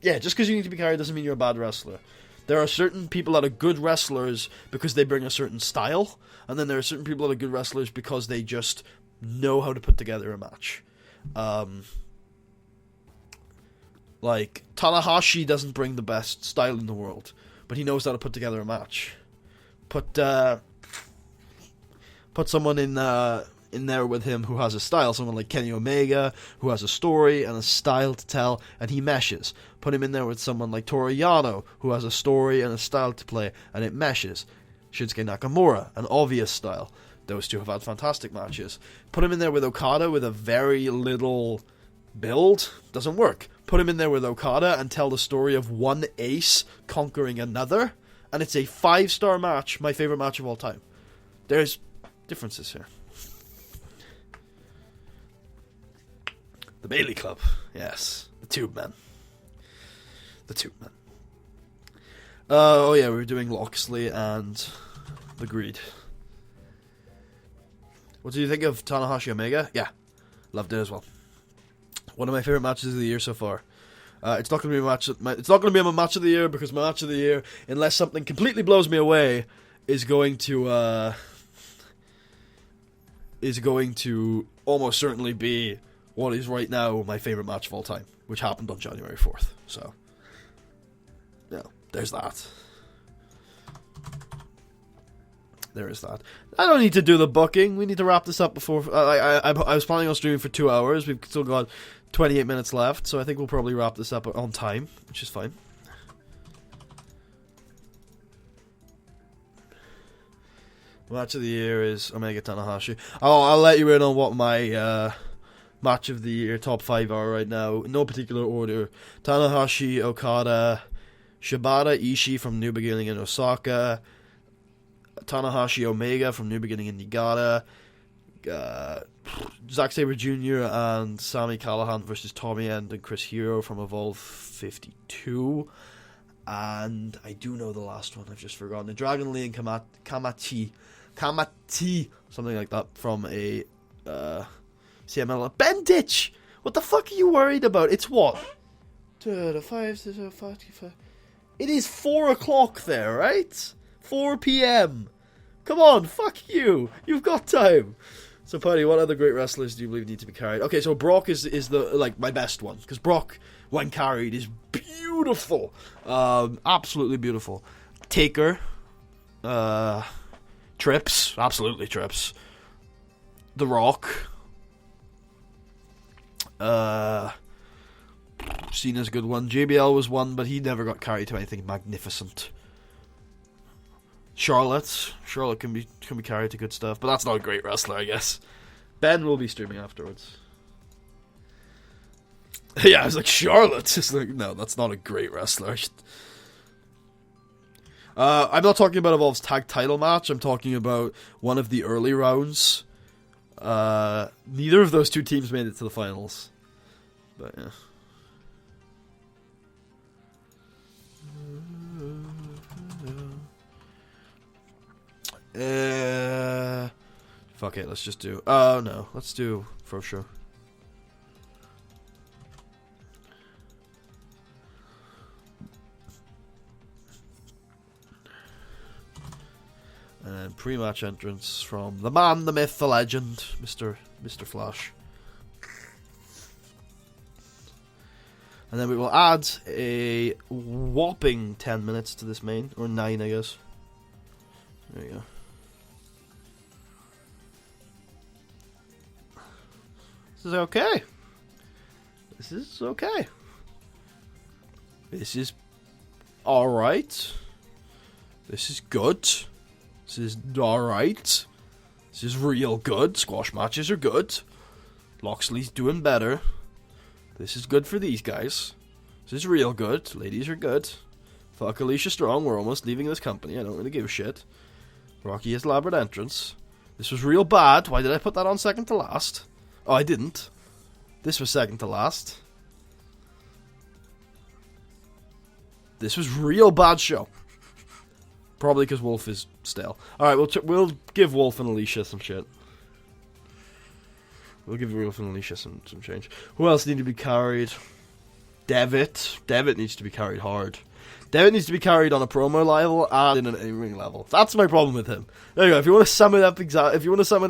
Yeah, just because you need to be carried doesn't mean you're a bad wrestler. There are certain people that are good wrestlers because they bring a certain style, and then there are certain people that are good wrestlers because they just know how to put together a match. Like, Tanahashi doesn't bring the best style in the world, but he knows how to put together a match. Put someone in there with him who has a style, someone like Kenny Omega, who has a story and a style to tell, and he meshes. Put him in there with someone like Toru Yano, who has a story and a style to play, and it meshes. Shinsuke Nakamura, an obvious style. Those two have had fantastic matches. Put him in there with Okada with a very little build, doesn't work. Put him in there with Okada and tell the story of one ace conquering another, and it's a 5-star match, my favorite match of all time. There's differences here. The Bailey Club, yes. The Tube Men. Oh yeah, we were doing Loxley and the Greed. What do you think of Tanahashi Omega? Yeah, loved it as well. One of my favorite matches of the year so far. It's not going to be a match. It's not going to be my match of the year because my match of the year, unless something completely blows me away, is going to almost certainly be what is right now my favorite match of all time, which happened on January 4th. So, yeah, there's that. There is that. I don't need to do the booking. We need to wrap this up before... I was planning on streaming for 2 hours. We've still got 28 minutes left, so I think we'll probably wrap this up on time, which is fine. Match of the year is Omega Tanahashi. Oh, I'll let you in on what my match of the year top 5 are right now. In no particular order. Tanahashi, Okada, Shibata, Ishii from New Beginning in Osaka, Tanahashi Omega from New Beginning in Niigata, Zack Sabre Jr. and Sami Callihan versus Tommy End and Chris Hero from Evolve 52. And I do know the last one, I've just forgotten. The Dragon Lee and Kamati, something like that, from a CML. Benditch! What the fuck are you worried about? It's what? 2 to 5 to 5. It is 4 o'clock there, right? 4 p.m. Come on, fuck you. You've got time. So, Paddy, what other great wrestlers do you believe need to be carried? Okay, so Brock is the my best one, because Brock, when carried, is beautiful. Absolutely beautiful. Taker. Trips. Absolutely Trips. The Rock. Cena's a good one. JBL was one, but he never got carried to anything magnificent. Charlotte can be carried to good stuff, but that's not a great wrestler, I guess. Ben will be streaming afterwards. Yeah, I was like, Charlotte. It's like, no, that's not a great wrestler. I'm not talking about Evolve's tag title match. I'm talking about one of the early rounds. Neither of those two teams made it to the finals, but yeah. Fuck it, let's just do... Oh, no. Let's do First Show. And then pre-match entrance from the man, the myth, the legend, Mr. Flash. And then we will add a whopping 10 minutes to this main, or 9, I guess. There you go. This is okay. This is okay. This is alright. This is good. This is alright. This is real good. Squash matches are good. Loxley's doing better. This is good for these guys. This is real good. Ladies are good. Fuck Alicia Strong. We're almost leaving this company. I don't really give a shit. Rocky has elaborate entrance. This was real bad. Why did I put that on second to last? Oh, I didn't. This was second to last. This was real bad show. Probably because Wolf is stale. Alright, we'll give Wolf and Alicia some shit. We'll give Wolf and Alicia some change. Who else needs to be carried? Devitt. Devitt needs to be carried hard. Devitt needs to be carried on a promo level and in an in-ring level. That's my problem with him. There you go. If you want to sum it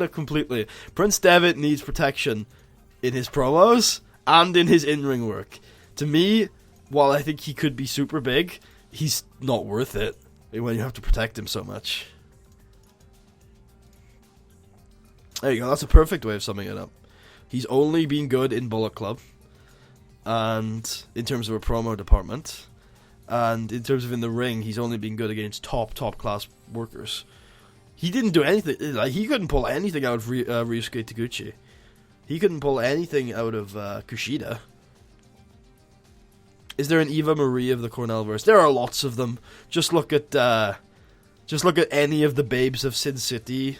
up completely, Prince Devitt needs protection in his promos and in his in-ring work. To me, while I think he could be super big, he's not worth it when you have to protect him so much. There you go. That's a perfect way of summing it up. He's only been good in Bullet Club, and in terms of a promo department, and in terms of in the ring, he's only been good against top class workers. He didn't do anything. Like, he couldn't pull anything out of Ryusuke Taguchi. He couldn't pull anything out of Kushida. Is there an Eva Marie of the Cornellverse? There are lots of them. Just look at any of the Babes of Sin City,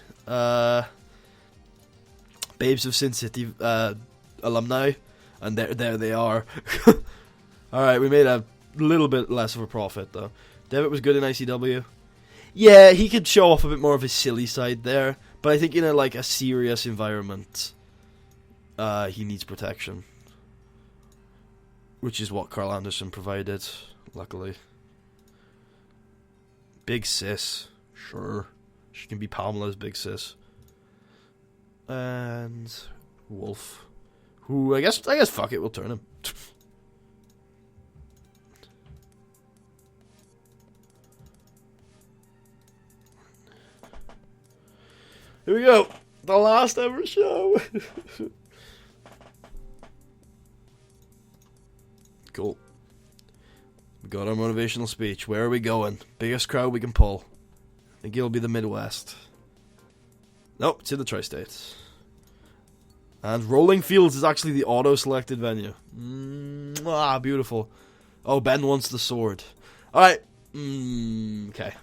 alumni, and there they are. All right, we made a little bit less of a profit though. Devitt was good in ICW. Yeah, he could show off a bit more of his silly side there, but I think in a serious environment, he needs protection. Which is what Carl Anderson provided, luckily. Big Sis. Sure. She can be Pamela's Big Sis. And Wolf. Who, I guess fuck it, we'll turn him. Here we go. The last ever show. Cool. We got our motivational speech. Where are we going? Biggest crowd we can pull. I think it'll be the Midwest. Nope, it's in the Tri-States. And Rolling Fields is actually the auto-selected venue. Beautiful. Oh, Ben wants the sword. Alright. Okay.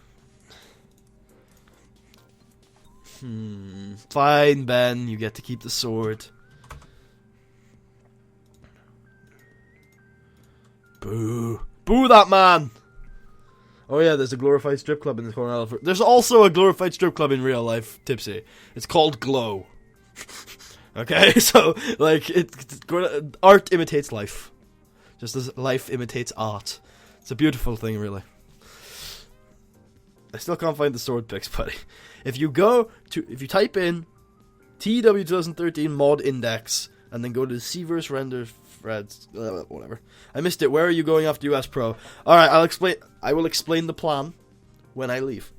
Fine, Ben. You get to keep the sword. Boo. Boo that man! Oh yeah, there's a glorified strip club in the corner. There's also a glorified strip club in real life, Tipsy. It's called Glow. Okay, so, art imitates life. Just as life imitates art. It's a beautiful thing, really. I still can't find the sword pics, buddy. If you type in TEW2013 mod index, and then go to the Seaverse render threads, whatever. I missed it. Where are you going after US Pro? Alright, I will explain the plan when I leave.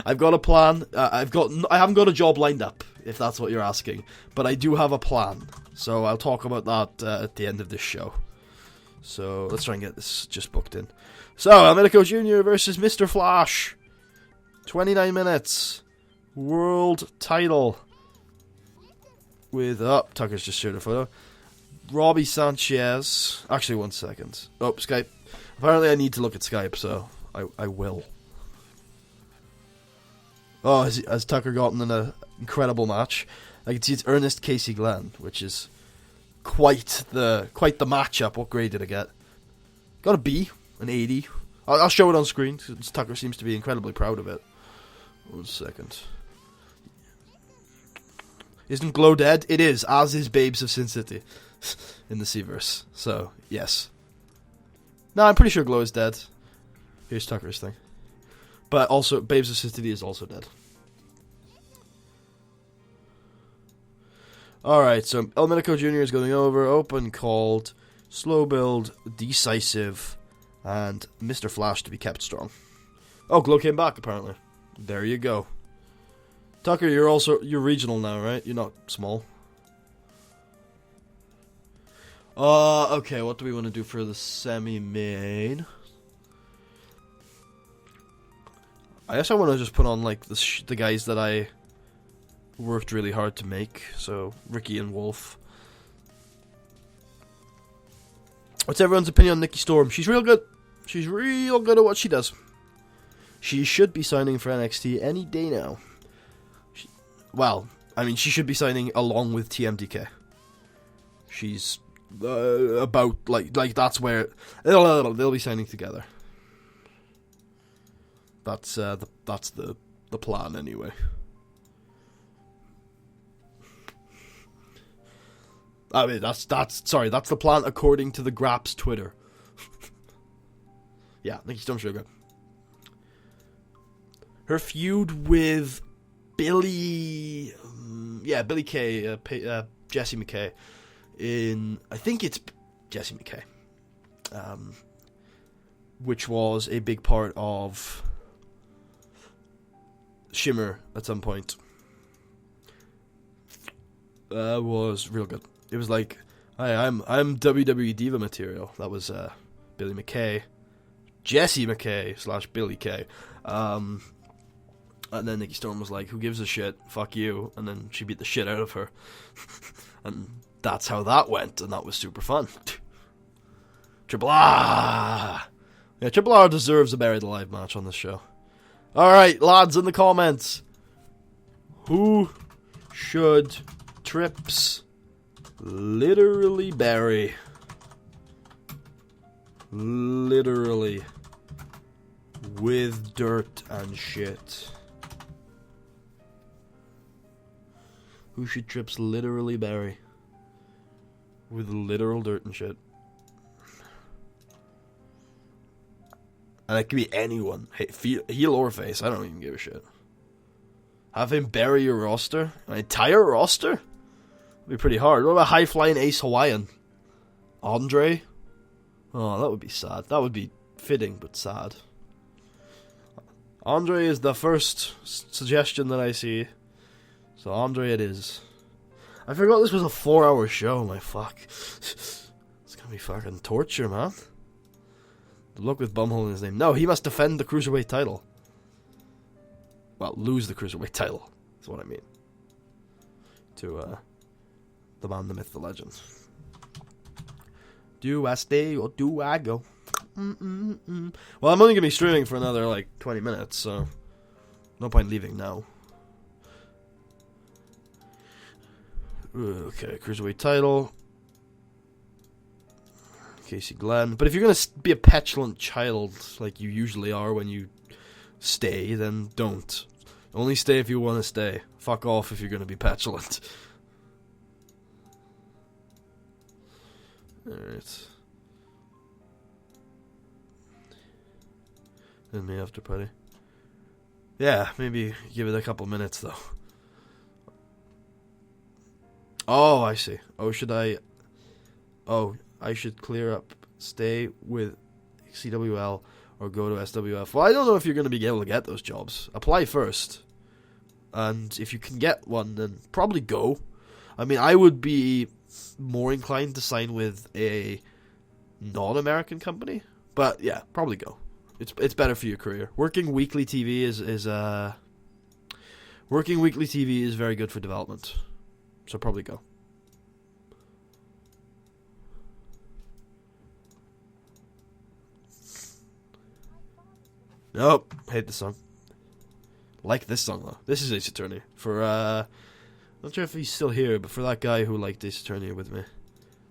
I've got a plan. I haven't got a job lined up, if that's what you're asking. But I do have a plan. So I'll talk about that at the end of this show. So let's try and get this just booked in. So, Americo Jr. versus Mr. Flash. 29 minutes. World title. With, Tucker's just shared a photo. Robbie Sanchez. Actually, 1 second. Oh, Skype. Apparently I need to look at Skype, so I will. Oh, has Tucker gotten in an incredible match? I can see it's Ernest Casey Glenn, which is quite the matchup. What grade did I get? Got a B, an 80. I'll show it on screen, since Tucker seems to be incredibly proud of it. 1 second. Isn't Glow dead? It is, as is Babes of Sin City in the Seaverse. So, yes. No, I'm pretty sure Glow is dead. Here's Tucker's thing. But also, Babes of Sin City is also dead. Alright, so El Minico Jr. is going over. Open, called, slow build, decisive, and Mr. Flash to be kept strong. Oh, Glow came back, apparently. There you go. Tucker, you're regional now, right? You're not small. Okay, what do we want to do for the semi-main? I guess I want to just put on, like, the guys that I worked really hard to make. So, Ricky and Wolf. What's everyone's opinion on Nikki Storm? She's real good. She's real good at what she does. She should be signing for NXT any day now. She should be signing along with TMDK. She's about, like that's where they'll be signing together. That's the plan anyway. I mean, that's the plan according to the Graps Twitter. Yeah, Nikki Storm's real good. Her feud with Billy Kay, Jessie McKay, I think it's Jessie McKay, which was a big part of Shimmer at some point, was real good. It was like, hi, I'm WWE Diva material. That was Billy McKay, Jessie McKay / Billy Kay. And then Nikki Storm was like, who gives a shit? Fuck you. And then she beat the shit out of her. And that's how that went, and that was super fun. Triple R! Yeah, Triple R deserves a Buried Alive match on this show. Alright, lads, in the comments. Who should Trips literally bury? Literally. With dirt and shit. Who should Trips literally bury? With literal dirt and shit. And it could be anyone. Hey, heel or face, I don't even give a shit. Have him bury your roster? An entire roster? That'd be pretty hard. What about High Flying Ace Hawaiian? Andre? Oh, that would be sad. That would be fitting, but sad. Andre is the first suggestion that I see. So Andre it is. I forgot this was a 4-hour show, my fuck. It's gonna be fucking torture, man. The look with Bumhole in his name. No, he must defend the Cruiserweight title. Well, lose the Cruiserweight title. That's what I mean. To, the man, the myth, the legend. Do I stay or do I go? Well, I'm only gonna be streaming for another, like, 20 minutes, so no point leaving now. Okay, Cruiserweight title. Casey Glenn. But if you're going to be a petulant child, like you usually are when you stay, then don't. Only stay if you want to stay. Fuck off if you're going to be petulant. Alright. And me after party. Yeah, maybe give it a couple minutes though. Oh, I see. I should clear up, stay with CWL, or go to SWF. Well, I don't know if you're going to be able to get those jobs. Apply first. And if you can get one, then probably go. I mean, I would be more inclined to sign with a non-American company. But yeah, probably go. It's better for your career. Working weekly TV is very good for development. So probably go. Nope, hate the song. Like this song though. This is Ace Attorney. For not sure if he's still here, but for that guy who liked Ace Attorney with me,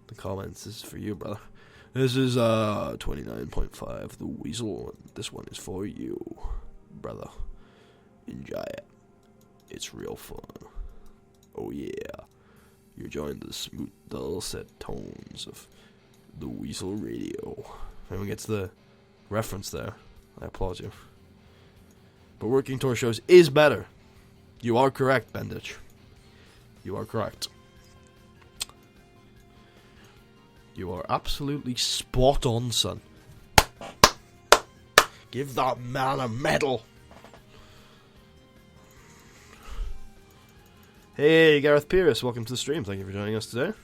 the comments, this is for you, brother. This is 29.5 The Weasel. This one is for you, brother. Enjoy it. It's real fun. Oh yeah. You're joining the smooth, dulcet tones of the Weasel Radio. If anyone gets the reference there, I applaud you. But working tour shows is better. You are correct, Bendich. You are correct. You are absolutely spot on, son. Give that man a medal. Hey, Gareth Pierce, welcome to the stream. Thank you for joining us today.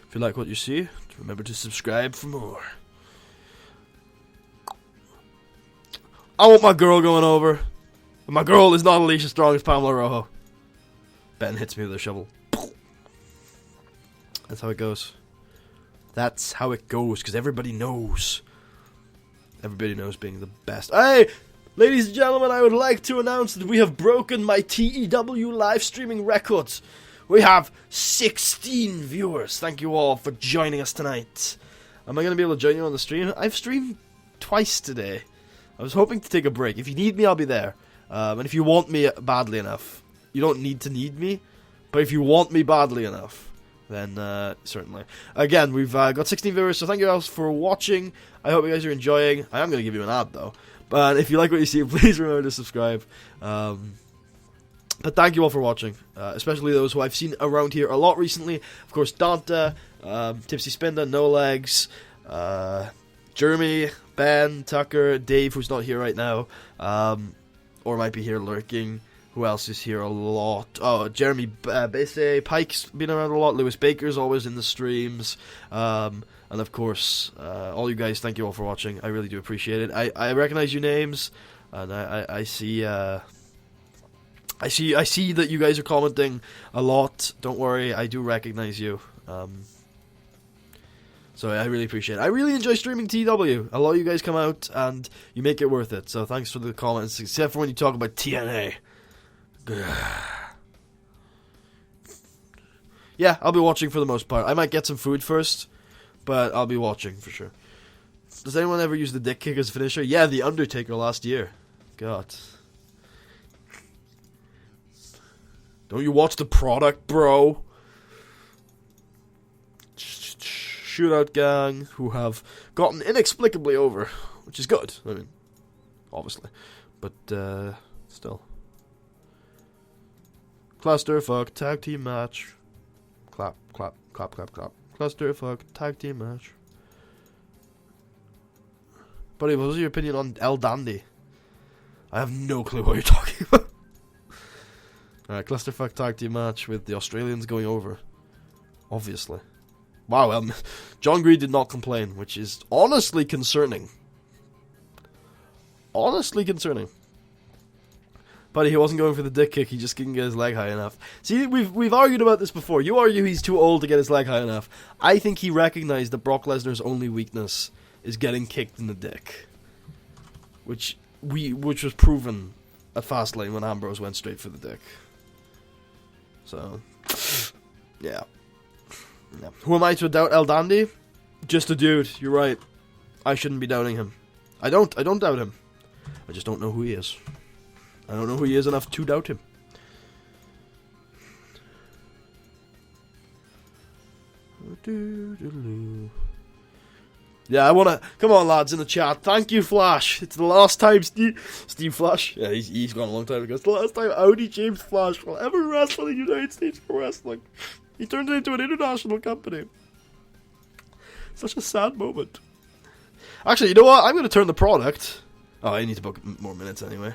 If you like what you see, remember to subscribe for more. I want my girl going over. But my girl is not Alicia Strong, it's Pamela Rojo. Ben hits me with a shovel. That's how it goes. That's how it goes, because everybody knows. Everybody knows being the best. Hey! Ladies and gentlemen, I would like to announce that we have broken my TEW live streaming records. We have 16 viewers. Thank you all for joining us tonight. Am I going to be able to join you on the stream? I've streamed twice today. I was hoping to take a break. If you need me, I'll be there. And if you want me badly enough, you don't need to need me, but if you want me badly enough, then certainly. Again, we've got 16 viewers, so thank you guys for watching. I hope you guys are enjoying. I am going to give you an ad, though. But if you like what you see, please remember to subscribe. But thank you all for watching, especially those who I've seen around here a lot recently. Of course, Dante, Tipsy Spinda, No Legs, Jeremy, Ben, Tucker, Dave, who's not here right now, or might be here lurking. Who else is here a lot? Oh, Jeremy Besse, Pike's been around a lot. Lewis Baker's always in the streams. And of course, all you guys, thank you all for watching. I really do appreciate it. I recognize your names, and I see that you guys are commenting a lot. Don't worry, I do recognize you. So I really appreciate it. I really enjoy streaming TW. A lot of you guys come out and you make it worth it. So thanks for the comments, except for when you talk about TNA. Yeah, I'll be watching for the most part. I might get some food first, but I'll be watching for sure. Does anyone ever use the dick kick as finisher? Yeah, The Undertaker last year. God. Don't you watch the product, bro? Shootout gang who have gotten inexplicably over, which is good. I mean, obviously, but still. Clusterfuck tag team match. Clap, clap, clap, clap, clap. Clusterfuck tag team match. Buddy, what was your opinion on El Dandy? I have no clue what you're talking about. Alright, clusterfuck tag team match with the Australians going over. Obviously. Wow, John Greed did not complain, which is honestly concerning. Honestly concerning. Buddy, he wasn't going for the dick kick, he just couldn't get his leg high enough. See, we've argued about this before. You argue he's too old to get his leg high enough. I think he recognized that Brock Lesnar's only weakness is getting kicked in the dick. Which was proven at Fastlane when Ambrose went straight for the dick. So, yeah. Yeah. Who am I to doubt El Dandy? Just a dude, you're right. I shouldn't be doubting him. I don't doubt him. I just don't know who he is. I don't know who he is enough to doubt him. Yeah, I wanna... Come on, lads, in the chat. Thank you, Flash. It's the last time Steve Flash... Yeah, he's gone a long time ago. It's the last time Audi James Flash will ever wrestle in the United States Pro Wrestling. He turned it into an international company. Such a sad moment. Actually, you know what? I'm going to turn the product. Oh, I need to book more minutes anyway.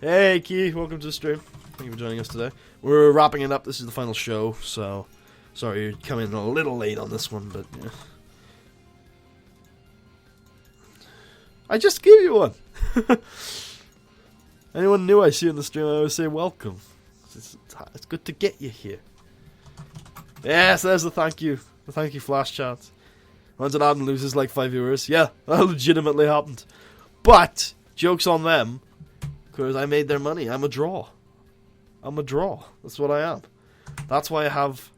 Hey, Key. Welcome to the stream. Thank you for joining us today. We're wrapping it up. This is the final show, so... Sorry, you're coming in a little late on this one, but... Yeah. I just gave you one! Anyone new I see in the stream, I always say welcome. It's good to get you here. Yes, there's the thank you. The thank you flash chat. Once an Adam loses like 5 viewers. Yeah, that legitimately happened. But, joke's on them. Because I made their money. I'm a draw. I'm a draw. That's what I am. That's why I have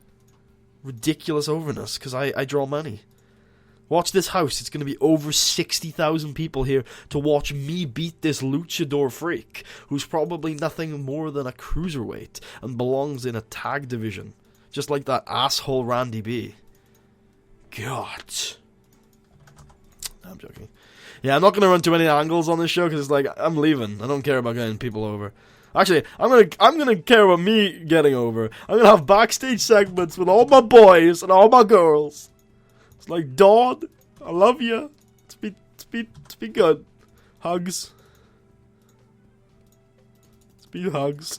ridiculous overness. Because I draw money. Watch this house. It's going to be over 60,000 people here to watch me beat this luchador freak. Who's probably nothing more than a cruiserweight. And belongs in a tag division. Just like that asshole Randy B. God. I'm joking. Yeah, I'm not going to run too many angles on this show because it's like, I'm leaving. I don't care about getting people over. Actually, I'm gonna care about me getting over. I'm going to have backstage segments with all my boys and all my girls. It's like, Dawn, I love you. It's be good. Hugs. It's be hugs.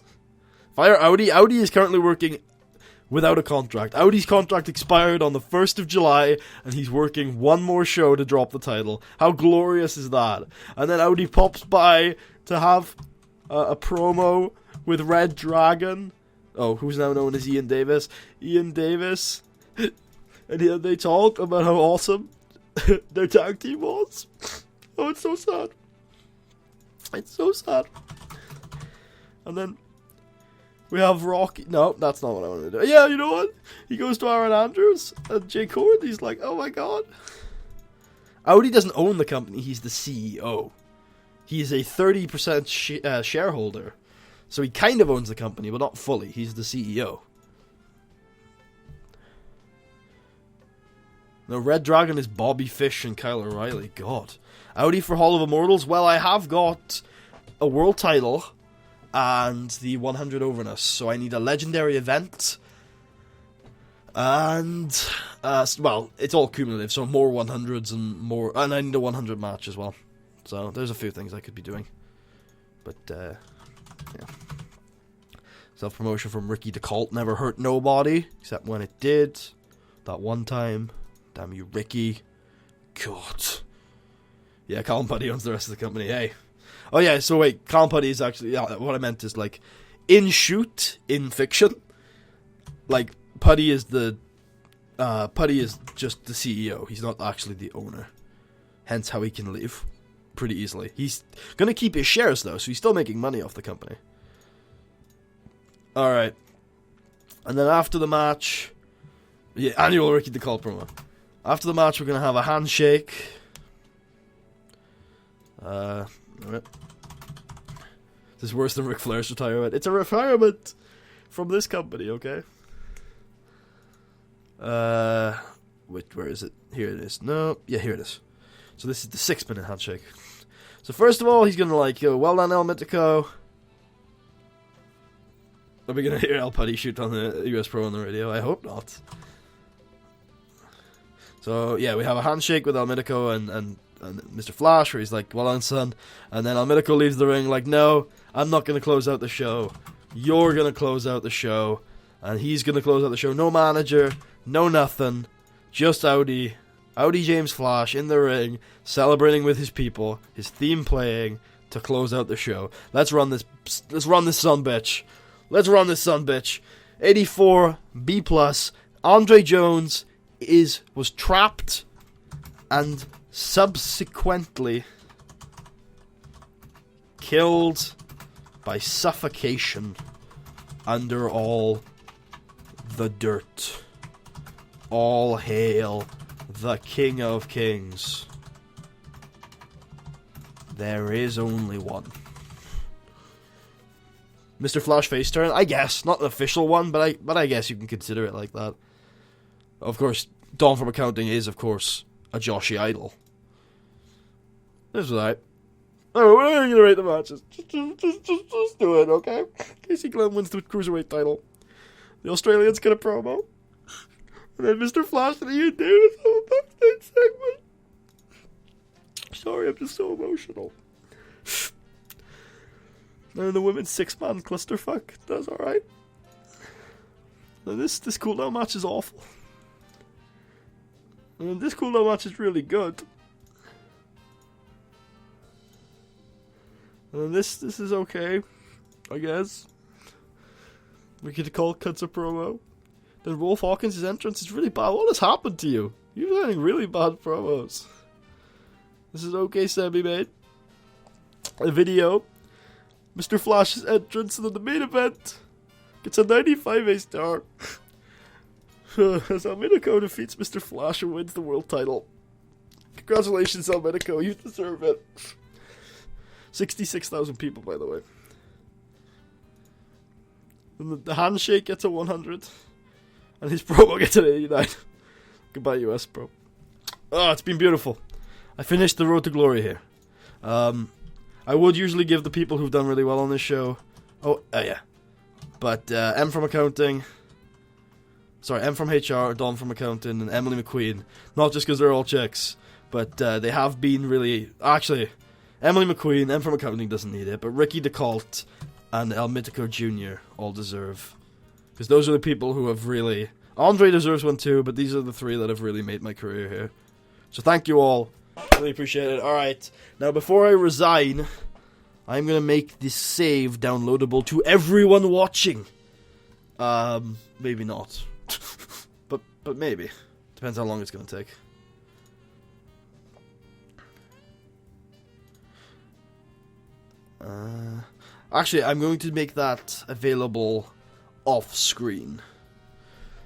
Fire Audi. Audi is currently working without a contract. Audi's contract expired on the 1st of July, and he's working one more show to drop the title. How glorious is that? And then Audi pops by to have a promo with Red Dragon. Oh, who's now known as Ian Davis. Ian Davis. And they talk about how awesome their tag team was. Oh, it's so sad. It's so sad. And then we have Rocky. No, that's not what I want to do. Yeah, you know what? He goes to Aaron Andrews and Jay Cord. He's like, oh my god. Audi doesn't own the company. He's the CEO. He is a 30% shareholder. So he kind of owns the company, but not fully. He's the CEO. No, Red Dragon is Bobby Fish and Kyle O'Reilly. God. Audi for Hall of Immortals. Well, I have got a world title and the 100 overness. So I need a legendary event. And, well, it's all cumulative. So more 100s and more. And I need a 100 match as well. So there's a few things I could be doing. But, yeah. Self-promotion from Ricky DeColt never hurt nobody. Except when it did. That one time. Damn you, Ricky. God. Yeah, Colin Putty owns the rest of the company. Hey. Oh, yeah, so wait. Colin Putty is actually... Yeah, what I meant is, like, in shoot, in fiction, like, Putty is the... Putty is just the CEO. He's not actually the owner. Hence how he can leave pretty easily. He's going to keep his shares, though, so he's still making money off the company. Alright. And then after the match... Yeah, annual Ricky DeColt promo. After the match, we're going to have a handshake. Alright. This is worse than Ric Flair's retirement. It's a retirement from this company, okay? Wait, where is it? Here it is. No, yeah, here it is. So this is the 6-minute handshake. So first of all, he's going to like, yo, well done, El Mitico. Are we going to hear El Putty shoot on the US Pro on the radio? I hope not. So, yeah, we have a handshake with El Mitico and Mr. Flash, where he's like, well done, son. And then El Mitico leaves the ring like, no, I'm not going to close out the show. You're going to close out the show. And he's going to close out the show. No manager, no nothing. Just Audi James Flash in the ring, celebrating with his people, his theme playing to close out the show. Let's run this sumbitch. Let's run this sumbitch. 84 B+. Andre Jones was trapped and subsequently killed by suffocation under all the dirt. All hail the King of Kings. There is only one. Mr. Flash face turn, I guess. Not an official one, but I guess you can consider it like that. Of course, Dawn from Accounting is, of course, a Joshi idol. That's right. Oh, we're not going to rate the matches. Just do it, okay? Casey Glenn wins the Cruiserweight title. The Australians get a promo. And then Mr. Flash and Ian Davis have a backstage segment. Sorry, I'm just so emotional. And then the women's 6-man clusterfuck does alright. And this cooldown match is awful. And this cooldown match is really good. And this is okay, I guess. We could call cuts a promo. Then Rolf Hawkins' entrance is really bad. What has happened to you? You're getting really bad promos. This is okay, Sammy, mate. A video. Mr. Flash's entrance, and then the main event gets a 95 A star. As Alminico defeats Mr. Flash and wins the world title. Congratulations, Alminico. You deserve it. 66,000 people, by the way. And the handshake gets a 100. And his promo gets an 89. Goodbye, US, bro. Oh, it's been beautiful. I finished the Road to Glory here. I would usually give the people who've done really well on this show... yeah. But M from Accounting... Sorry, M from HR, Dawn from Accounting, and Emily McQueen. Not just because they're all chicks, but they have been really... Actually, Emily McQueen, M from Accounting doesn't need it, but Ricky DeColt and El Mitico Jr. all deserve Because those are the people who have really... Andre deserves one too, but these are the 3 that have really made my career here. So thank you all. Really appreciate it. Alright, now before I resign, I'm going to make this save downloadable to everyone watching. Maybe not. but maybe. Depends how long it's going to take. Actually, I'm going to make that available off-screen.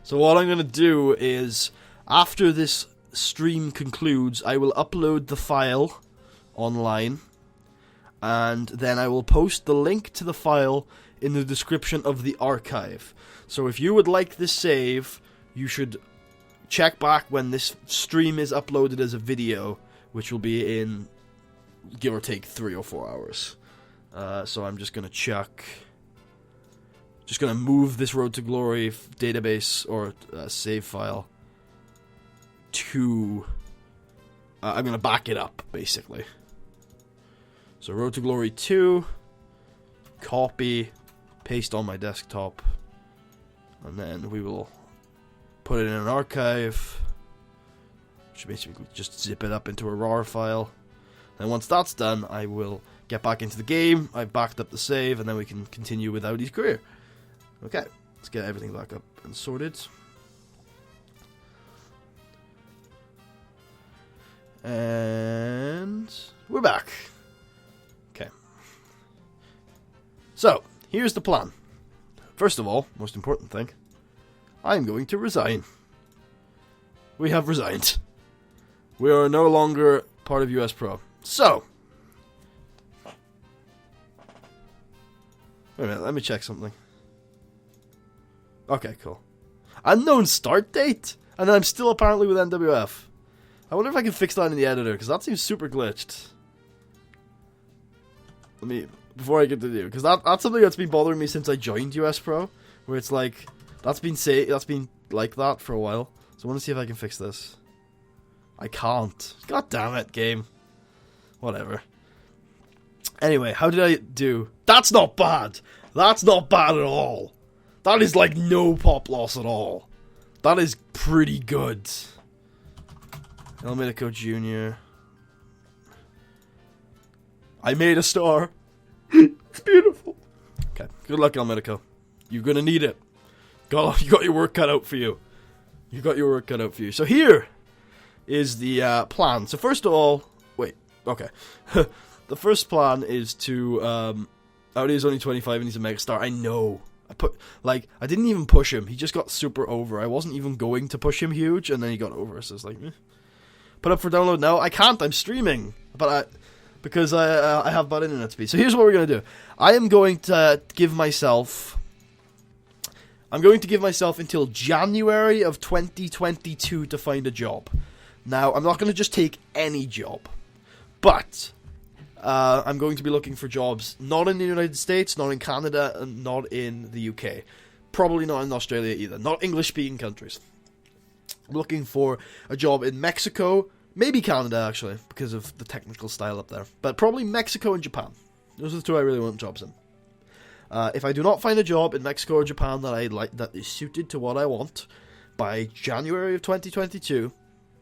So what I'm going to do is, after this stream concludes, I will upload the file online, and then I will post the link to the file in the description of the archive. So if you would like this save, you should check back when this stream is uploaded as a video, which will be in, give or take, 3 or 4 hours. So I'm just going to check... Just going to move this Road to Glory database, or save file, to... I'm going to back it up, basically. So Road to Glory 2, copy, paste on my desktop, and then we will put it in an archive, which basically just zip it up into a RAR file. And once that's done, I will get back into the game. I've backed up the save, and then we can continue with Audi's career. Okay, let's get everything back up and sorted. And we're back. Okay. So, here's the plan. First of all, most important thing, I'm going to resign. We have resigned. We are no longer part of US Pro. So, wait a minute, let me check something. Okay, cool. Unknown start date? And then I'm still apparently with NWF. I wonder if I can fix that in the editor, because that seems super glitched. Let me, before I get to do, because that's something that's been bothering me since I joined US Pro, where it's like, that's been like that for a while. So I want to see if I can fix this. I can't. God damn it, game. Whatever. Anyway, how did I do? That's not bad! That's not bad at all! That is like no pop loss at all. That is pretty good. Elmedico Jr. I made a star. It's beautiful. Okay, good luck, Elmedico. You're gonna need it. You got your work cut out for you. You got your work cut out for you. So here is the plan. So first of all, wait, okay. The first plan is to, Audi is only 25 and he's a mega star. I know. I didn't even push him. He just got super over. I wasn't even going to push him huge, and then he got over. So it's like, put up for download now. I can't. I'm streaming, because I have bad internet speed. So here's what we're gonna do. I am going to give myself. I'm going to give myself until January of 2022 to find a job. Now, I'm not going to just take any job, but I'm going to be looking for jobs not in the United States, not in Canada, and not in the UK. Probably not in Australia either. Not English-speaking countries. I'm looking for a job in Mexico, maybe Canada actually, because of the technical style up there. But probably Mexico and Japan. Those are the 2 I really want jobs in. If I do not find a job in Mexico or Japan that is suited to what I want by January of 2022,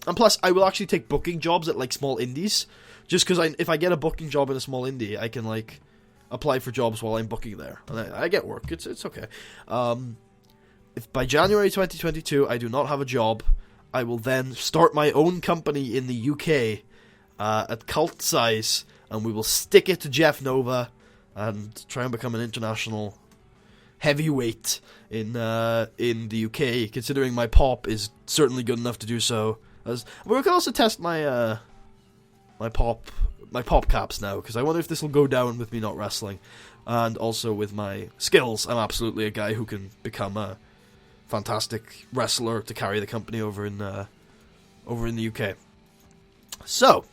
and plus I will actually take booking jobs at like small indies. Just because if I get a booking job in a small indie, I can, like, apply for jobs while I'm booking there. And I get work. It's okay. If by January 2022 I do not have a job, I will then start my own company in the UK at cult size, and we will stick it to Jeff Nova and try and become an international heavyweight in the UK, considering my pop is certainly good enough to do so. We can also test my pop caps now, because I wonder if this will go down with me not wrestling, and also with my skills. I'm absolutely a guy who can become a fantastic wrestler to carry the company over in the UK. So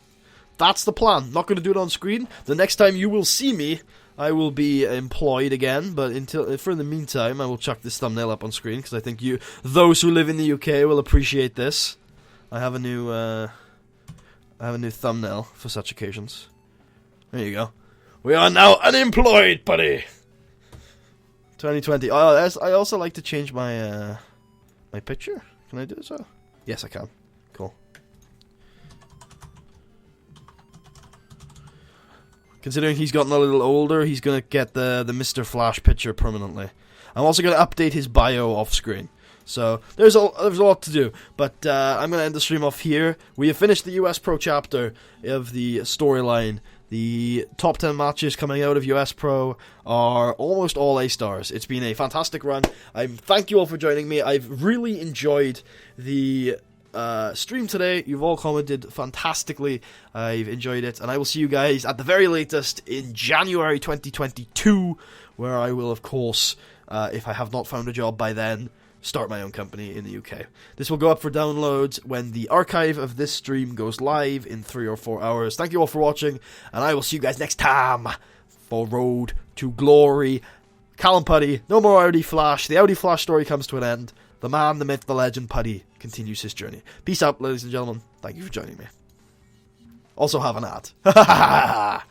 that's the plan. Not going to do it on screen. The next time you will see me, I will be employed again. But for the meantime, I will chuck this thumbnail up on screen, because I think those who live in the UK, will appreciate this. I have a new thumbnail for such occasions. There you go. We are now unemployed, buddy! 2020. Oh, I also like to change my my picture. Can I do so? Yes, I can. Cool. Considering he's gotten a little older, he's gonna get the Mr. Flash picture permanently. I'm also gonna update his bio off screen. So there's a lot to do, but I'm gonna end the stream off here. We have finished the US Pro chapter of the storyline. The top 10 matches coming out of US Pro are almost all A-stars. It's been a fantastic run. I thank you all for joining me. I've really enjoyed the stream today. You've all commented fantastically. I've enjoyed it, and I will see you guys at the very latest in January 2022, where I will, of course, if I have not found a job by then, start my own company in the UK. This will go up for download when the archive of this stream goes live in 3 or 4 hours. Thank you all for watching, and I will see you guys next time for Road to Glory. Callum Putty, no more Audi Flash. The Audi Flash story comes to an end. The man, the myth, the legend, Putty continues his journey. Peace out, ladies and gentlemen. Thank you for joining me. Also have an ad.